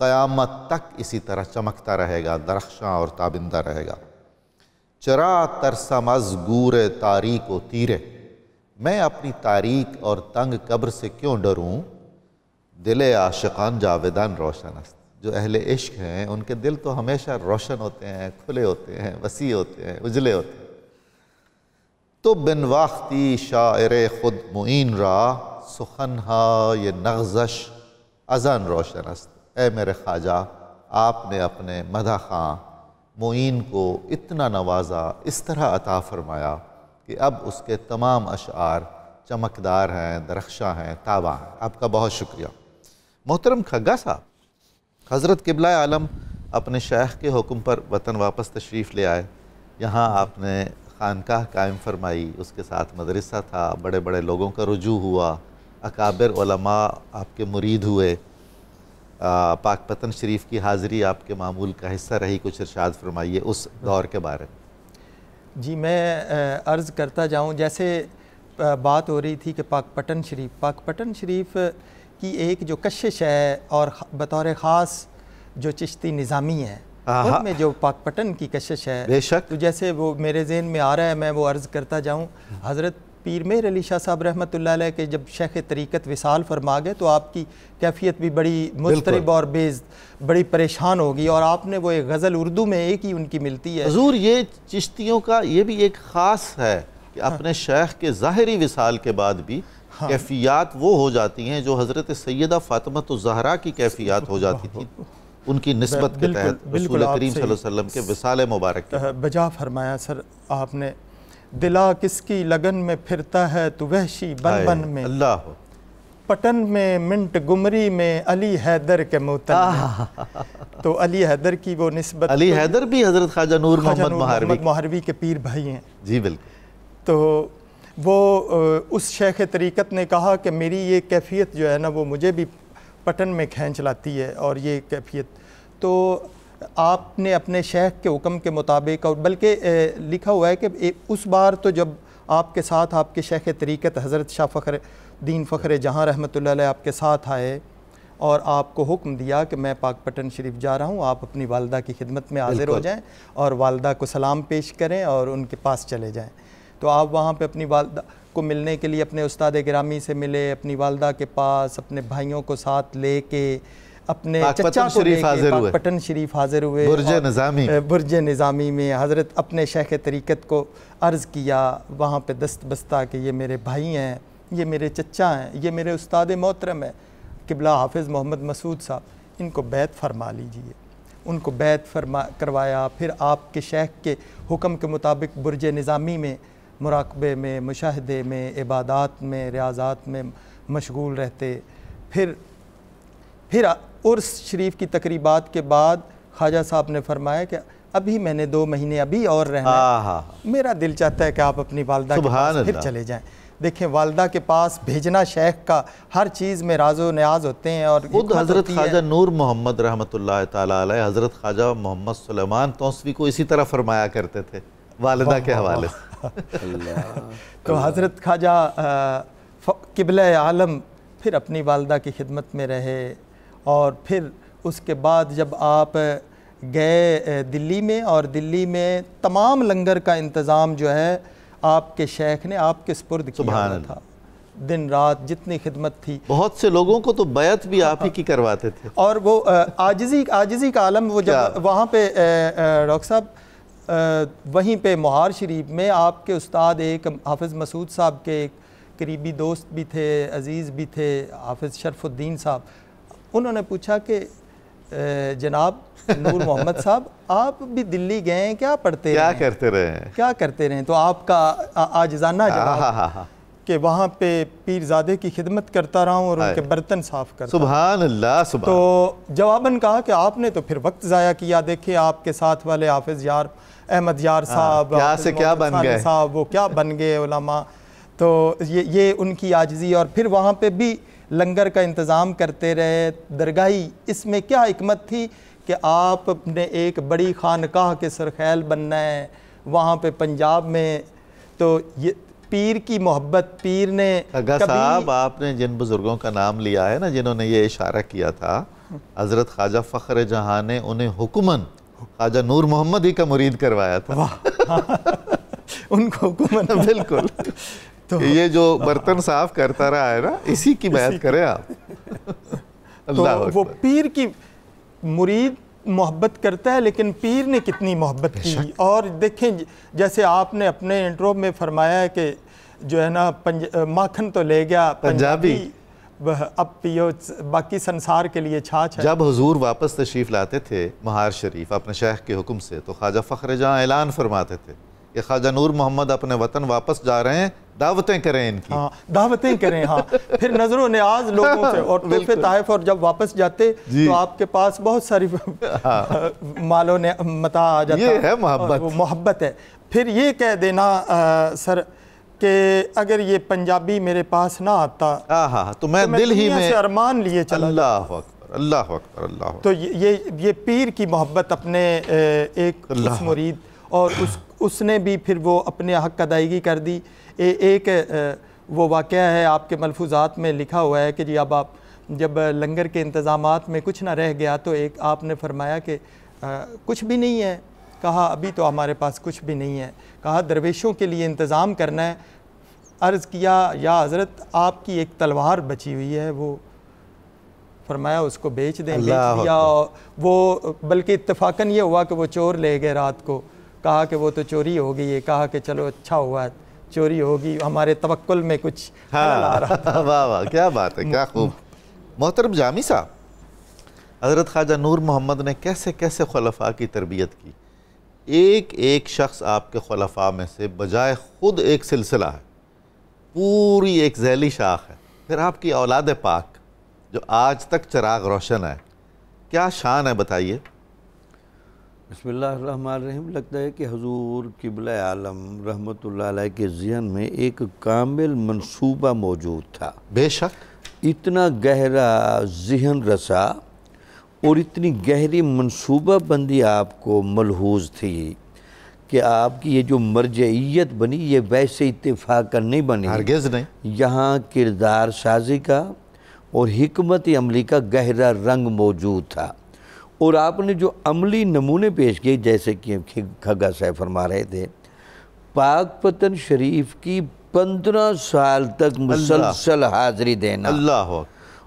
قیامت تک اسی طرح چمکتا رہے گا، درخشاں اور تابندہ رہے گا۔ چرا ترسم از گور تاریک و تیرے، میں اپنی تاریک اور تنگ قبر سے کیوں ڈروں؟ دل عاشقان جاودان روشن است۔ جو اہل عشق ہیں ان کے دل تو ہمیشہ روشن ہوتے ہیں، کھلے ہوتے ہیں، وسیع ہوتے ہیں، اجلے ہوتے ہیں۔ تو بن واختی شاعر خود معین را، سخنہا یہ نغزش ازان روشن است۔ اے میرے خواجہ، آپ نے اپنے مدح خواں معین کو اتنا نوازا، اس طرح عطا فرمایا کہ اب اس کے تمام اشعار چمکدار ہیں، درخشاں ہیں، تاباں ہیں۔ آپ کا بہت شکریہ۔ محترم کھگا صاحب، حضرت قبلہ عالم اپنے شیخ کے حکم پر وطن واپس تشریف لے آئے۔ یہاں آپ نے خانقاہ قائم فرمائی، اس کے ساتھ مدرسہ تھا، بڑے بڑے لوگوں کا رجوع ہوا، اکابر علماء آپ کے مرید ہوئے۔ پاک پتن شریف کی حاضری آپ کے معمول کا حصہ رہی، کچھ ارشاد فرمائیے اس دور کے بارے میں۔ جی، میں عرض کرتا جاؤں، جیسے بات ہو رہی تھی کہ پاک پٹن شریف کی ایک جو کشش ہے، اور بطور خاص جو چشتی نظامی ہے ان میں جو پاک پٹن کی کشش ہے، بے شک، تو جیسے وہ میرے ذہن میں آ رہا ہے، میں وہ عرض کرتا جاؤں۔ حضرت پیر مہر علی شاہ صاحب رحمۃ اللہ علیہ کے جب شیخ طریقت وصال فرما گئے تو آپ کی کیفیت بھی بڑی مضطرب اور بڑی پریشان ہوگی، اور آپ نے وہ ایک غزل اردو میں ایک ہی ان کی ملتی ہے۔ حضور، یہ چشتیوں کا یہ بھی ایک خاص ہے کہ اپنے شیخ کے ظاہری وصال کے بعد بھی کیفیات وہ ہو جاتی ہیں جو حضرت سیدہ فاطمہ الزہرا کی کیفیات ہو جاتی تھی ان کی نسبت کے تحت رسول کریم صلی اللہ علیہ وسلم کے وصال مبارک کے بجا فرمایا سر آپ نے۔ دلا کس کی لگن میں پھرتا ہے تو وحشی بن بن میں، اللہ پٹن میں منٹ گمری میں علی حیدر کے موتن میں۔ تو علی حیدر کی وہ نسبت، علی حیدر بھی حضرت خواجہ نور محمد مہاروی کے پیر بھائی ہیں۔ جی بالکل۔ تو وہ اس شیخ طریقت نے کہا کہ میری یہ کیفیت جو ہے نا وہ مجھے بھی پٹن میں کھینچ لاتی ہے، اور یہ کیفیت تو آپ نے اپنے شیخ کے حکم کے مطابق، اور بلکہ لکھا ہوا ہے کہ اس بار تو جب آپ کے ساتھ آپ کے شیخ طریقت حضرت شاہ فخر دین فخر جہاں رحمۃ اللہ علیہ آپ کے ساتھ آئے اور آپ کو حکم دیا کہ میں پاک پٹن شریف جا رہا ہوں، آپ اپنی والدہ کی خدمت میں حاضر ہو جائیں اور والدہ کو سلام پیش کریں اور ان کے پاس چلے جائیں۔ تو آپ وہاں پہ اپنی والدہ کو ملنے کے لیے اپنے استاد گرامی سے ملے، اپنی والدہ کے پاس اپنے بھائیوں کو ساتھ لے کے، اپنے چچا کو لے کے پاک پٹن شریف حاضر ہوئے، برج نظامی میں حضرت اپنے شیخ طریقت کو عرض کیا، وہاں پہ دست بستہ کہ یہ میرے بھائی ہیں، یہ میرے چچا ہیں، یہ میرے استاد محترم ہیں قبلہ حافظ محمد مسعود صاحب، ان کو بیعت فرما لیجئے۔ ان کو بیعت کروایا، پھر آپ کے شیخ کے حکم کے مطابق برج نظامی میں مراقبے میں، مشاہدے میں، عبادات میں، ریاضات میں مشغول رہتے۔ پھر عرس شریف کی تقریبات کے بعد خواجہ صاحب نے فرمایا کہ ابھی میں نے 2 مہینے ابھی اور رہنا ہے، میرا دل چاہتا ہے کہ آپ اپنی والدہ کے پاس پھر چلے جائیں۔ دیکھیں والدہ کے پاس بھیجنا شیخ کا ہر چیز میں راز و نیاز ہوتے ہیں، اور خود حضرت خواجہ نور محمد رحمۃ اللہ تعالیٰ علیہ حضرت خواجہ محمد سلیمان توسوی کو اسی طرح فرمایا کرتے تھے والدہ کے حوالے سے۔ تو حضرت خواجہ قبلہ عالم پھر اپنی والدہ کی خدمت میں رہے، اور پھر اس کے بعد جب آپ گئے دلی میں، اور دلی میں تمام لنگر کا انتظام جو ہے آپ کے شیخ نے آپ کے سپرد کیا تھا، دن رات جتنی خدمت تھی۔ بہت سے لوگوں کو تو بیعت بھی آپ ہی کی کرواتے تھے، اور وہ عاجزی کا عالم، وہ جب وہاں پہ ڈاکٹر صاحب وہیں پہ مہار شریف میں آپ کے استاد ایک حافظ مسعود صاحب کے ایک قریبی دوست بھی تھے، عزیز بھی تھے، حافظ شرف الدین صاحب، انہوں نے پوچھا کہ جناب نور محمد صاحب آپ بھی دلی گئے ہیں، کیا پڑھتے رہے ہیں، کیا کرتے رہے ہیں؟ تو آپ کا عاجزانہ جواب کہ وہاں پہ پیرزادے کی خدمت کرتا رہا ہوں اور ان کے برتن صاف کرتا رہا ہوں۔ سبحان اللہ، سبحان۔ تو جواباً کہا کہ آپ نے تو پھر وقت ضائع کیا، دیکھیں آپ کے ساتھ والے حافظ یار احمد یار صاحب، کیا سے کیا بن گئے صاحب، وہ کیا بن گئے علماء۔ تو یہ ان کی عاجزی، اور پھر وہاں پہ بھی لنگر کا انتظام کرتے رہے، درگاہی۔ اس میں کیا حکمت تھی کہ آپ نے ایک بڑی خانقاہ کے سرخیل بننا ہے وہاں پہ پنجاب میں، تو یہ پیر کی محبت، پیر نے صاحب آپ نے جن بزرگوں کا نام لیا ہے نا جنہوں نے یہ اشارہ کیا تھا، حضرت خواجہ فخر جہاں نے انہیں حکماً خواجہ نور محمد ہی کا مرید کروایا تھا۔ ان کو حکماً بالکل، یہ جو برتن صاف کرتا رہا ہے نا اسی کی بیعت کریں آپ۔ تو وہ پیر کی مرید محبت کرتا ہے، لیکن پیر نے کتنی محبت کی۔ اور دیکھیں جیسے آپ نے اپنے انٹرو میں فرمایا ہے کہ جو ہے نا ماکھن تو لے گیا پنجابی، اب پیو باقی سنسار کے لیے چھاچھ ہے۔ جب حضور واپس تشریف لاتے تھے مہار شریف اپنے شیخ کے حکم سے، تو خواجہ فخر جہاں اعلان فرماتے تھے کہ خواجہ نور محمد اپنے وطن واپس جا رہے ہیں، دعوتیں کریں ان کی۔ ہاں دعوتیں کریں، ہاں۔ پھر نظر و نیاز لوگوں سے، اور تحفے تحائف، اور جب واپس جاتے تو آپ کے پاس بہت ساری مال و متاع آ جاتا۔ یہ ہے محبت، وہ محبت ہے۔ پھر یہ کہہ دینا سر کہ اگر یہ پنجابی میرے پاس نہ آتا تو میں دل ہی میں سے ارمان لیے چلا۔ اللہ اکبر، اللہ اکبر، اللہ اکبر۔ تو یہ پیر کی محبت اپنے ایک اس مرید، اور اس نے بھی پھر وہ اپنے حق ادائیگی کر دی۔ ایک وہ واقعہ ہے آپ کے ملفوظات میں لکھا ہوا ہے کہ جی اب آپ جب لنگر کے انتظامات میں کچھ نہ رہ گیا تو ایک آپ نے فرمایا کہ کچھ بھی نہیں ہے۔ کہا ابھی تو ہمارے پاس کچھ بھی نہیں ہے۔ کہا درویشوں کے لیے انتظام کرنا ہے۔ عرض کیا یا حضرت آپ کی ایک تلوار بچی ہوئی ہے، وہ فرمایا اس کو بیچ دیں، بیچ دیا۔ وہ بلکہ اتفاقاً یہ ہوا کہ وہ چور لے گئے رات کو، کہا کہ وہ تو چوری ہو گئی ہے، کہا کہ چلو اچھا ہوا چوری ہوگی، ہمارے توکل میں کچھ خلل آ رہا تھا۔ واہ واہ، کیا بات ہے، کیا خوب۔ محترم جامی صاحب، حضرت خواجہ نور محمد نے کیسے کیسے خلفاء کی تربیت کی۔ ایک شخص آپ کے خلفاء میں سے بجائے خود ایک سلسلہ ہے، پوری ایک ذیلی شاخ ہے۔ پھر آپ کی اولاد پاک جو آج تک چراغ روشن ہے، کیا شان ہے بتائیے۔ بسم اللہ الرحمن الرحیم۔ لگتا ہے کہ حضور قبلہ عالم رحمۃ اللہ علیہ کے ذہن میں ایک کامل منصوبہ موجود تھا۔ بے شک، اتنا گہرا ذہن رسا اور اتنی گہری منصوبہ بندی آپ کو ملحوظ تھی کہ آپ کی یہ جو مرجعیت بنی یہ ویسے اتفاق نہیں بنی، ہرگز نہیں۔ یہاں کردار سازی کا اور حکمت عملی کا گہرا رنگ موجود تھا، اور آپ نے جو عملی نمونے پیش کیے جیسے کہ کھگا صاحب فرما رہے تھے، پاک پتن شریف کی 15 سال تک مسلسل حاضری دینا، اللہ،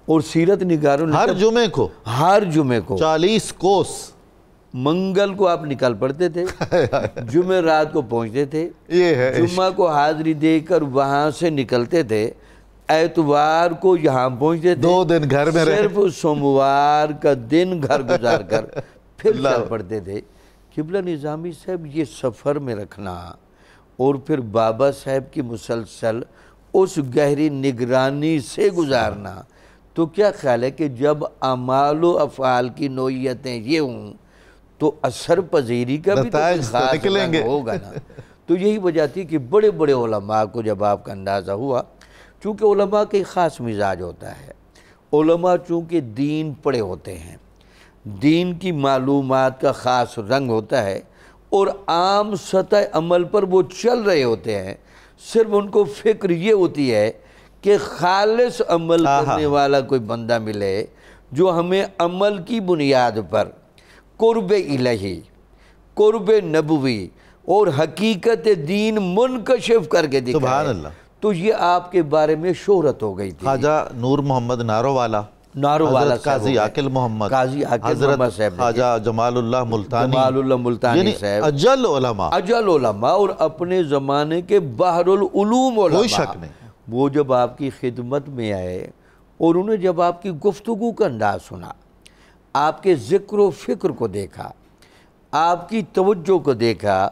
اور سیرت نگاروں نے ہر جمعے کو 40 کوس منگل کو آپ نکل پڑتے تھے، جمعہ رات کو پہنچتے تھے، جمعہ کو حاضری دے کر وہاں سے نکلتے تھے، ایتوار کو یہاں پہنچتے تھے، 2 دن گھر میں رہے، صرف سوموار کا دن گھر گزار کر پھر چل پڑتے تھے۔ قبلہ نظامی صاحب یہ سفر میں رکھنا اور پھر بابا صاحب کی مسلسل اس گہری نگرانی سے گزارنا، تو کیا خیال ہے کہ جب اعمال و افعال کی نوعیتیں یہ ہوں تو اثر پذیری کا بھی تو خاص رنگ ہوگا نا۔ تو یہی وجہ تھی کہ بڑے بڑے علماء کو جب آپ کا اندازہ ہوا، چونکہ علماء کا ایک خاص مزاج ہوتا ہے، علماء چونکہ دین پڑھے ہوتے ہیں، دین کی معلومات کا خاص رنگ ہوتا ہے، اور عام سطح عمل پر وہ چل رہے ہوتے ہیں، صرف ان کو فکر یہ ہوتی ہے کہ خالص عمل کرنے والا کوئی بندہ ملے جو ہمیں عمل کی بنیاد پر قرب الہی، قرب نبوی اور حقیقت دین منکشف کر کے دکھائے۔ سبحان اللہ۔ تو یہ آپ کے بارے میں شہرت ہو گئی تھی۔ خواجہ نور محمد نارووالا، حضرت قاضی عاقل محمد، حضرت خواجہ جمال اللہ ملتانی صاحب، اجل علماء اور اپنے زمانے کے بحر العلوم علماء، کوئی شک نہیں۔ وہ جب آپ کی خدمت میں آئے اور انہیں جب آپ کی گفتگو کا انداز سنا، آپ کے ذکر و فکر کو دیکھا، آپ کی توجہ کو دیکھا،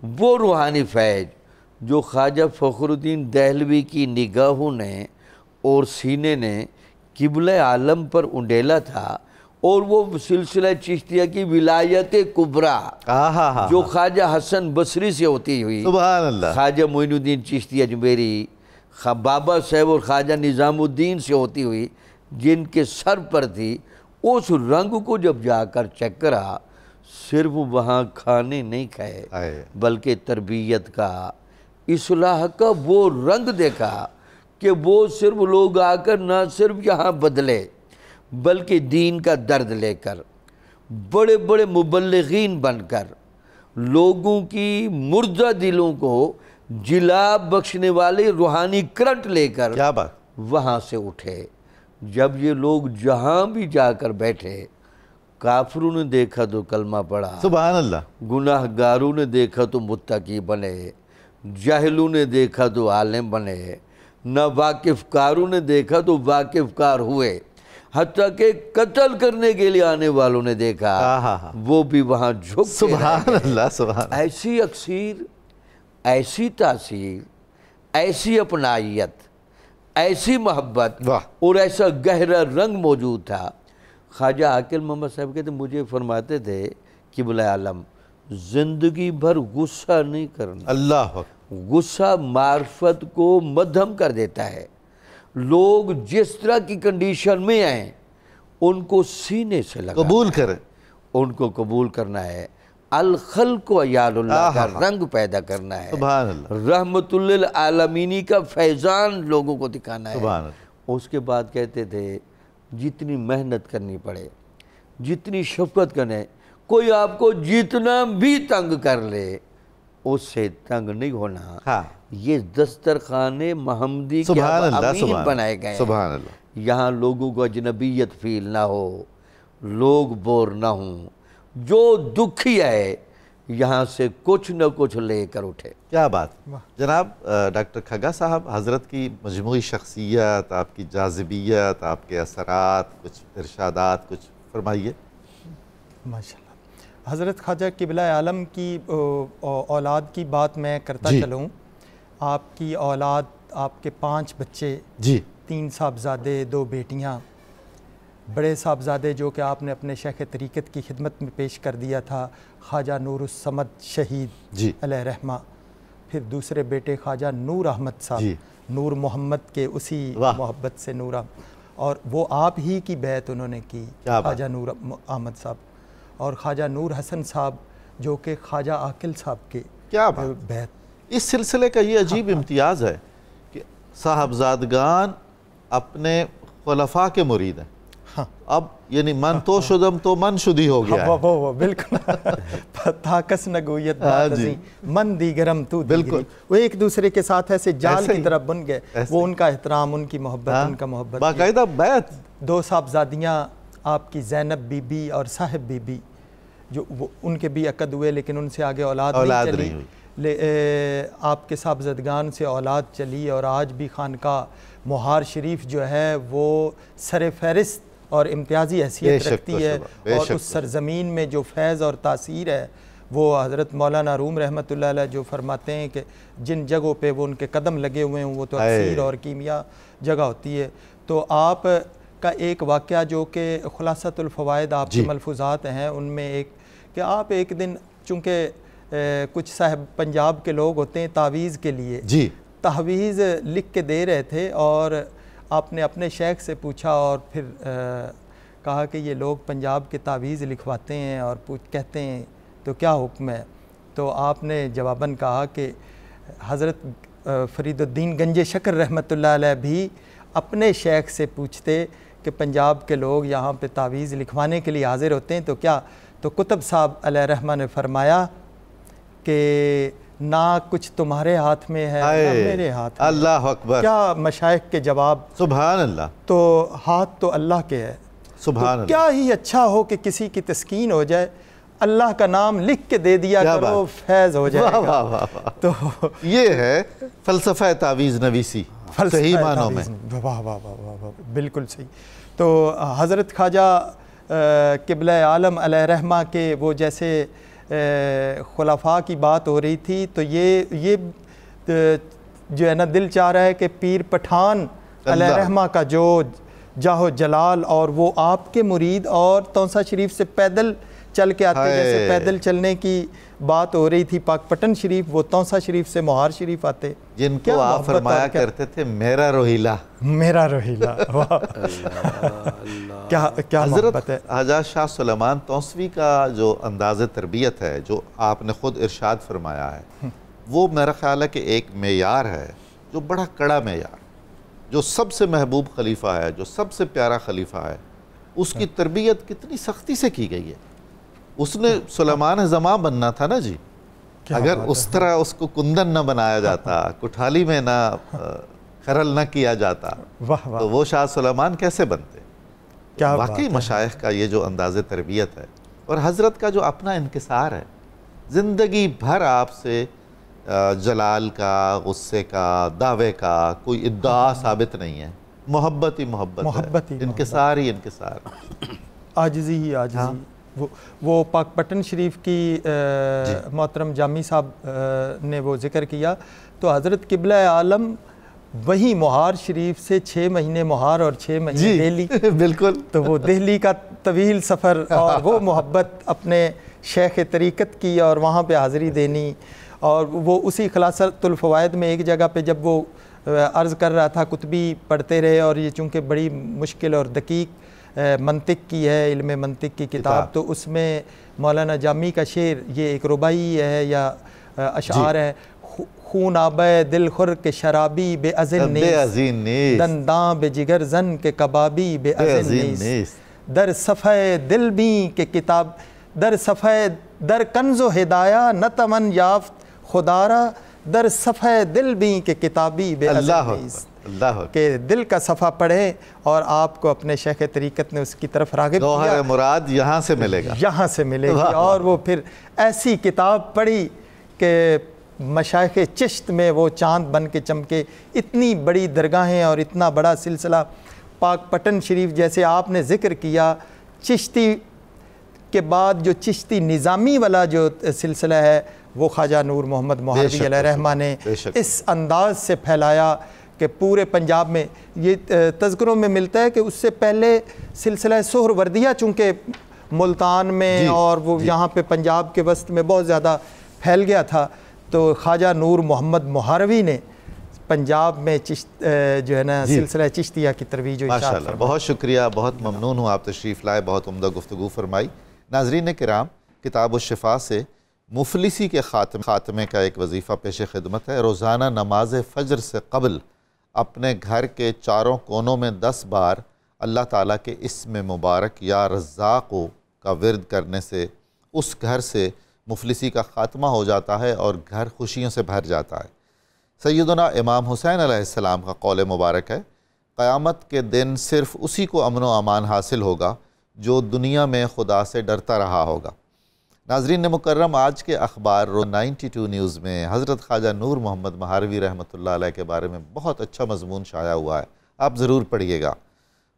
وہ روحانی فیض جو خواجہ فخر الدین دہلوی کی نگاہوں نے اور سینے نے قبلہ عالم پر انڈیلا تھا، اور وہ سلسلہ چشتیہ کی ولایت کبریٰ جو خواجہ حسن بصری سے ہوتی ہوئی، سبحان اللہ، خواجہ معین الدین چشتی اجمیری، بابا صاحب اور خواجہ نظام الدین سے ہوتی ہوئی، جن کے سر پر تھی، اس رنگ کو جب جا کر چیک کرا، صرف وہاں کھانے نہیں کھائے بلکہ تربیت کا، اصلاح کا وہ رنگ دیکھا کہ وہ صرف لوگ آ کر نہ صرف یہاں بدلے بلکہ دین کا درد لے کر، بڑے بڑے مبلغین بن کر، لوگوں کی مردہ دلوں کو جلا بخشنے والے روحانی کرنٹ لے کر کیا بات، وہاں سے اٹھے۔ جب یہ لوگ جہاں بھی جا کر بیٹھے، کافروں نے دیکھا تو کلمہ پڑھا، سبحان اللہ، گناہ گاروں نے دیکھا تو متقی بنے، جاہلوں نے دیکھا تو عالم بنے، نہ واقف کاروں نے دیکھا تو واقف کار ہوئے، حتیٰ کہ قتل کرنے کے لیے آنے والوں نے دیکھا وہ بھی وہاں جھک کے سبحان اللہ، سبحان اللہ۔ ایسی اکثیر، ایسی تاثیر، ایسی اپنائیت، ایسی محبت اور ایسا گہرا رنگ موجود تھا۔ خواجہ عاقل محمد صاحب کہتے مجھے فرماتے تھے قبلہ عالم، زندگی بھر غصہ نہیں کرنا، اللہ، غصہ معرفت کو مدھم کر دیتا ہے۔ لوگ جس طرح کی کنڈیشن میں ہیں ان کو سینے سے لگا قبول کریں، ان کو قبول کرنا ہے، الخلق و عیال اللہ کا رنگ پیدا کرنا ہے، سبحان اللہ، رحمت للعالمینی کا فیضان لوگوں کو دکھانا ہے۔ سبحان اللہ۔ اس کے بعد کہتے تھے جتنی محنت کرنی پڑے، جتنی شفقت کرنے، کوئی آپ کو جتنا بھی تنگ کر لے اس سے تنگ نہیں ہونا۔ یہ دسترخوان محمدی کے امین بنائے گئے سبحان اللہ۔ یہاں لوگوں کو اجنبیت فیل نہ ہو، لوگ بور نہ ہوں، جو دکھی ہے یہاں سے کچھ نہ کچھ لے کر اٹھے۔ کیا بات جناب ڈاکٹر کھگا صاحب، حضرت کی مجموعی شخصیت، آپ کی جاذبیت، آپ کے اثرات، کچھ ارشادات کچھ فرمائیے۔ ماشاءاللہ۔ حضرت خواجہ قبلہ عالم کی اولاد کی بات میں کرتا چلوں، آپ کی اولاد، آپ کے 5 بچے، 3 صاحبزادے، 2 بیٹیاں، بڑے صاحبزادے جو کہ آپ نے اپنے شیخ طریقت کی خدمت میں پیش کر دیا تھا، خواجہ نور الصمد شہید علیہ رحمہ، پھر دوسرے بیٹے خواجہ نور احمد صاحب، نور محمد کے اسی محبت سے نور احمد، اور وہ آپ ہی کی بیعت انہوں نے کی، خواجہ نور احمد صاحب، اور خواجہ نور حسن صاحب جو کہ خواجہ عاقل صاحب کے بیعت۔ اس سلسلے کا یہ عجیب امتیاز ہے کہ صاحبزادگان اپنے خلفاء کے مرید ہیں، اب یعنی من تو شدم تو من شدی ہو گیا ہے، وہ بالکل تاکس نگویت بات ازیں من دیگرم تو دیگری، وہ ایک دوسرے کے ساتھ ایسے جال کی طرح بن گئے، وہ ان کا احترام، ان کی محبت، ان کا محبت، باقاعدہ بیعت۔ 2 صاحبزادیاں آپ کی زینب بی بی اور صاحب بی بی، جو ان کے بھی عقد ہوئے لیکن ان سے آگے اولاد نہیں چلی، آپ کے صاحبزدگان سے اولاد چلی اور آج بھی خانقاہ مہار شریف جو ہے وہ سر فہرست اور امتیازی حیثیت رکھتی ہے، اور اس سرزمین میں جو فیض اور تاثیر ہے وہ حضرت مولانا روم رحمۃ اللہ علیہ جو فرماتے ہیں کہ جن جگہوں پہ وہ ان کے قدم لگے ہوئے ہیں وہ تو اکثیر اور کیمیا جگہ ہوتی ہے۔ تو آپ کا ایک واقعہ جو کہ خلاصۃ الفوائد آپ کے ملفوظات ہیں ان میں ایک کہ آپ ایک دن چونکہ کچھ صاحب پنجاب کے لوگ ہوتے ہیں تعویذ کے لیے تحویز لکھ کے دے رہے تھے، اور آپ نے اپنے شیخ سے پوچھا اور پھر کہا کہ یہ لوگ پنجاب کے تعویذ لکھواتے ہیں اور کہتے ہیں تو کیا حکم ہے؟ تو آپ نے جواباً کہا کہ حضرت فرید الدین گنج شکر رحمۃ اللہ علیہ بھی اپنے شیخ سے پوچھتے کہ پنجاب کے لوگ یہاں پہ تعویذ لکھوانے کے لیے حاضر ہوتے ہیں تو کیا؟ تو قطب صاحب علیہ رحمہ نے فرمایا کہ نہ کچھ تمہارے ہاتھ میں ہے نہ میرے ہاتھ میں۔ اللہ اکبر! کیا مشائخ کے جواب! سبحان اللہ! تو ہاتھ تو اللہ کے ہے، سبحان اللہ! کیا ہی اچھا ہو کہ کسی کی تسکین ہو جائے، اللہ کا نام لکھ کے دے دیا کرو فیض ہو جائے گا۔ تو یہ ہے فلسفہ تعویذ نویسی صحیح معنوں میں۔ واہ واہ واہ واہ، بالکل صحیح۔ تو حضرت خواجہ قبلہ عالم علیہ رحمہ کے وہ جیسے خلفاء کی بات ہو رہی تھی تو یہ جو ہے نا دل چاہ رہا ہے کہ پیر پٹھان علیہ رحمہ کا جو جاہ و جلال اور وہ آپ کے مرید اور تونسا شریف سے پیدل چل کے آتے، جیسے پیدل چلنے کی بات ہو رہی تھی پاک پٹن شریف، وہ تونسا شریف سے مہار شریف آتے، جن کو آپ فرمایا کرتے تھے میرا روحیلا، میرا روحیلا۔ کیا حضرت حاجہ شاہ سلیمان تونسوی کا جو انداز تربیت ہے جو آپ نے خود ارشاد فرمایا ہے، وہ میرا خیال ہے کہ ایک معیار ہے جو بڑا کڑا معیار، جو سب سے محبوب خلیفہ ہے، جو سب سے پیارا خلیفہ ہے، اس کی تربیت کتنی سختی سے کی گئی ہے۔ اس نے سلیمان زماں بننا تھا نا جی، اگر اس طرح اس کو کندن نہ بنایا جاتا، کٹھالی میں نہ خرل نہ کیا جاتا تو وہ شاہ سلیمان کیسے بنتے؟ واقعی مشائخ کا یہ جو انداز تربیت ہے اور حضرت کا جو اپنا انکسار ہے، زندگی بھر آپ سے جلال کا، غصے کا، دعوے کا کوئی ادعا ثابت نہیں ہے، محبت ہی محبت ہے، انکسار ہی انکسار، عاجزی ہی عاجزی۔ وہ پاک پٹن شریف کی محترم جامی صاحب نے وہ ذکر کیا تو حضرت قبلہ عالم وہی مہار شریف سے 6 مہینے مہار اور 6 مہینے دہلی، بالکل، تو وہ دہلی کا طویل سفر اور وہ محبت اپنے شیخ طریقت کی اور وہاں پہ حاضری دینی، اور وہ اسی خلاصۃ الفوائد میں ایک جگہ پہ جب وہ عرض کر رہا تھا کتبی پڑھتے رہے، اور یہ چونکہ بڑی مشکل اور دقیق منطق کی ہے، علم منطق کی کتاب، تو اس میں مولانا جامی کا شعر یہ ایک رباعی ہے یا اشعار ہے، خون آبے دل خور کے شرابی بے ازن نیست، دنداں بے جگر زن کے کبابی بے ازن نیست، در صفحہ دل بھی کے کتاب، در صفحہ در کنز و ہدایہ نتمن یافت خدارا، در صفحہ دل بھی کے کتابی بے ازن نیست، کہ دل کا صفحہ پڑھیں اور آپ کو اپنے شیخ طریقت نے اس کی طرف راغب کیا، گوہر مراد یہاں سے ملے گا، یہاں سے ملے گی، اور وہ پھر ایسی کتاب پڑھی کہ مشائخ چشت میں وہ چاند بن کے چمکے، اتنی بڑی درگاہیں اور اتنا بڑا سلسلہ پاک پٹن شریف جیسے آپ نے ذکر کیا، چشتی کے بعد جو چشتی نظامی والا جو سلسلہ ہے وہ خواجہ نور محمد مہاروی علیہ رحمہ نے اس انداز سے پھیلایا کہ پورے پنجاب میں یہ تذکروں میں ملتا ہے کہ اس سے پہلے سلسلہ سہر وردیہ چونکہ ملتان میں اور وہ یہاں پہ پنجاب کے وسط میں بہت زیادہ پھیل گیا تھا، تو خواجہ نور محمد مہاروی نے پنجاب میں جو ہے نا سلسلہ چشتیہ کی ترویج و اشاعت فرمائی۔ بہت شکریہ، بہت ممنون ہوں آپ تشریف لائے، بہت عمدہ گفتگو فرمائی۔ ناظرین کرام، کتاب الشفا سے مفلسی کے خاتمے کا ایک وظیفہ پیش خدمت ہے۔ روزانہ نماز فجر سے قبل اپنے گھر کے چاروں کونوں میں 10 بار اللہ تعالیٰ کے اسم مبارک یا رزاق کا ورد کرنے سے اس گھر سے مفلسی کا خاتمہ ہو جاتا ہے اور گھر خوشیوں سے بھر جاتا ہے۔ سیدنا امام حسین علیہ السلام کا قول مبارک ہے، قیامت کے دن صرف اسی کو امن و امان حاصل ہوگا جو دنیا میں خدا سے ڈرتا رہا ہوگا۔ ناظرین مکرم، آج کے اخبار 92 نیوز میں حضرت خواجہ نور محمد مہاروی رحمۃ اللہ علیہ کے بارے میں بہت اچھا مضمون شائع ہوا ہے، آپ ضرور پڑھیے گا۔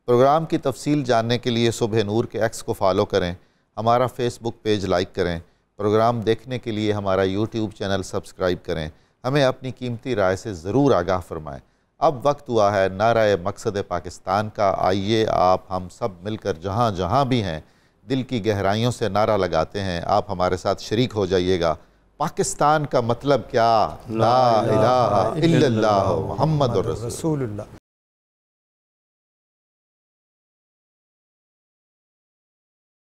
پروگرام کی تفصیل جاننے کے لیے صبح نور کے ایکس کو فالو کریں، ہمارا فیس بک پیج لائک کریں، پروگرام دیکھنے کے لیے ہمارا یوٹیوب چینل سبسکرائب کریں، ہمیں اپنی قیمتی رائے سے ضرور آگاہ فرمائیں۔ اب وقت ہوا ہے نعرہ مقصد پاکستان کا، آئیے آپ ہم سب مل کر جہاں جہاں بھی ہیں دل کی گہرائیوں سے نعرہ لگاتے ہیں، آپ ہمارے ساتھ شریک ہو جائیے گا۔ پاکستان کا مطلب کیا؟ لا الہ الا اللہ محمد الرسول اللہ۔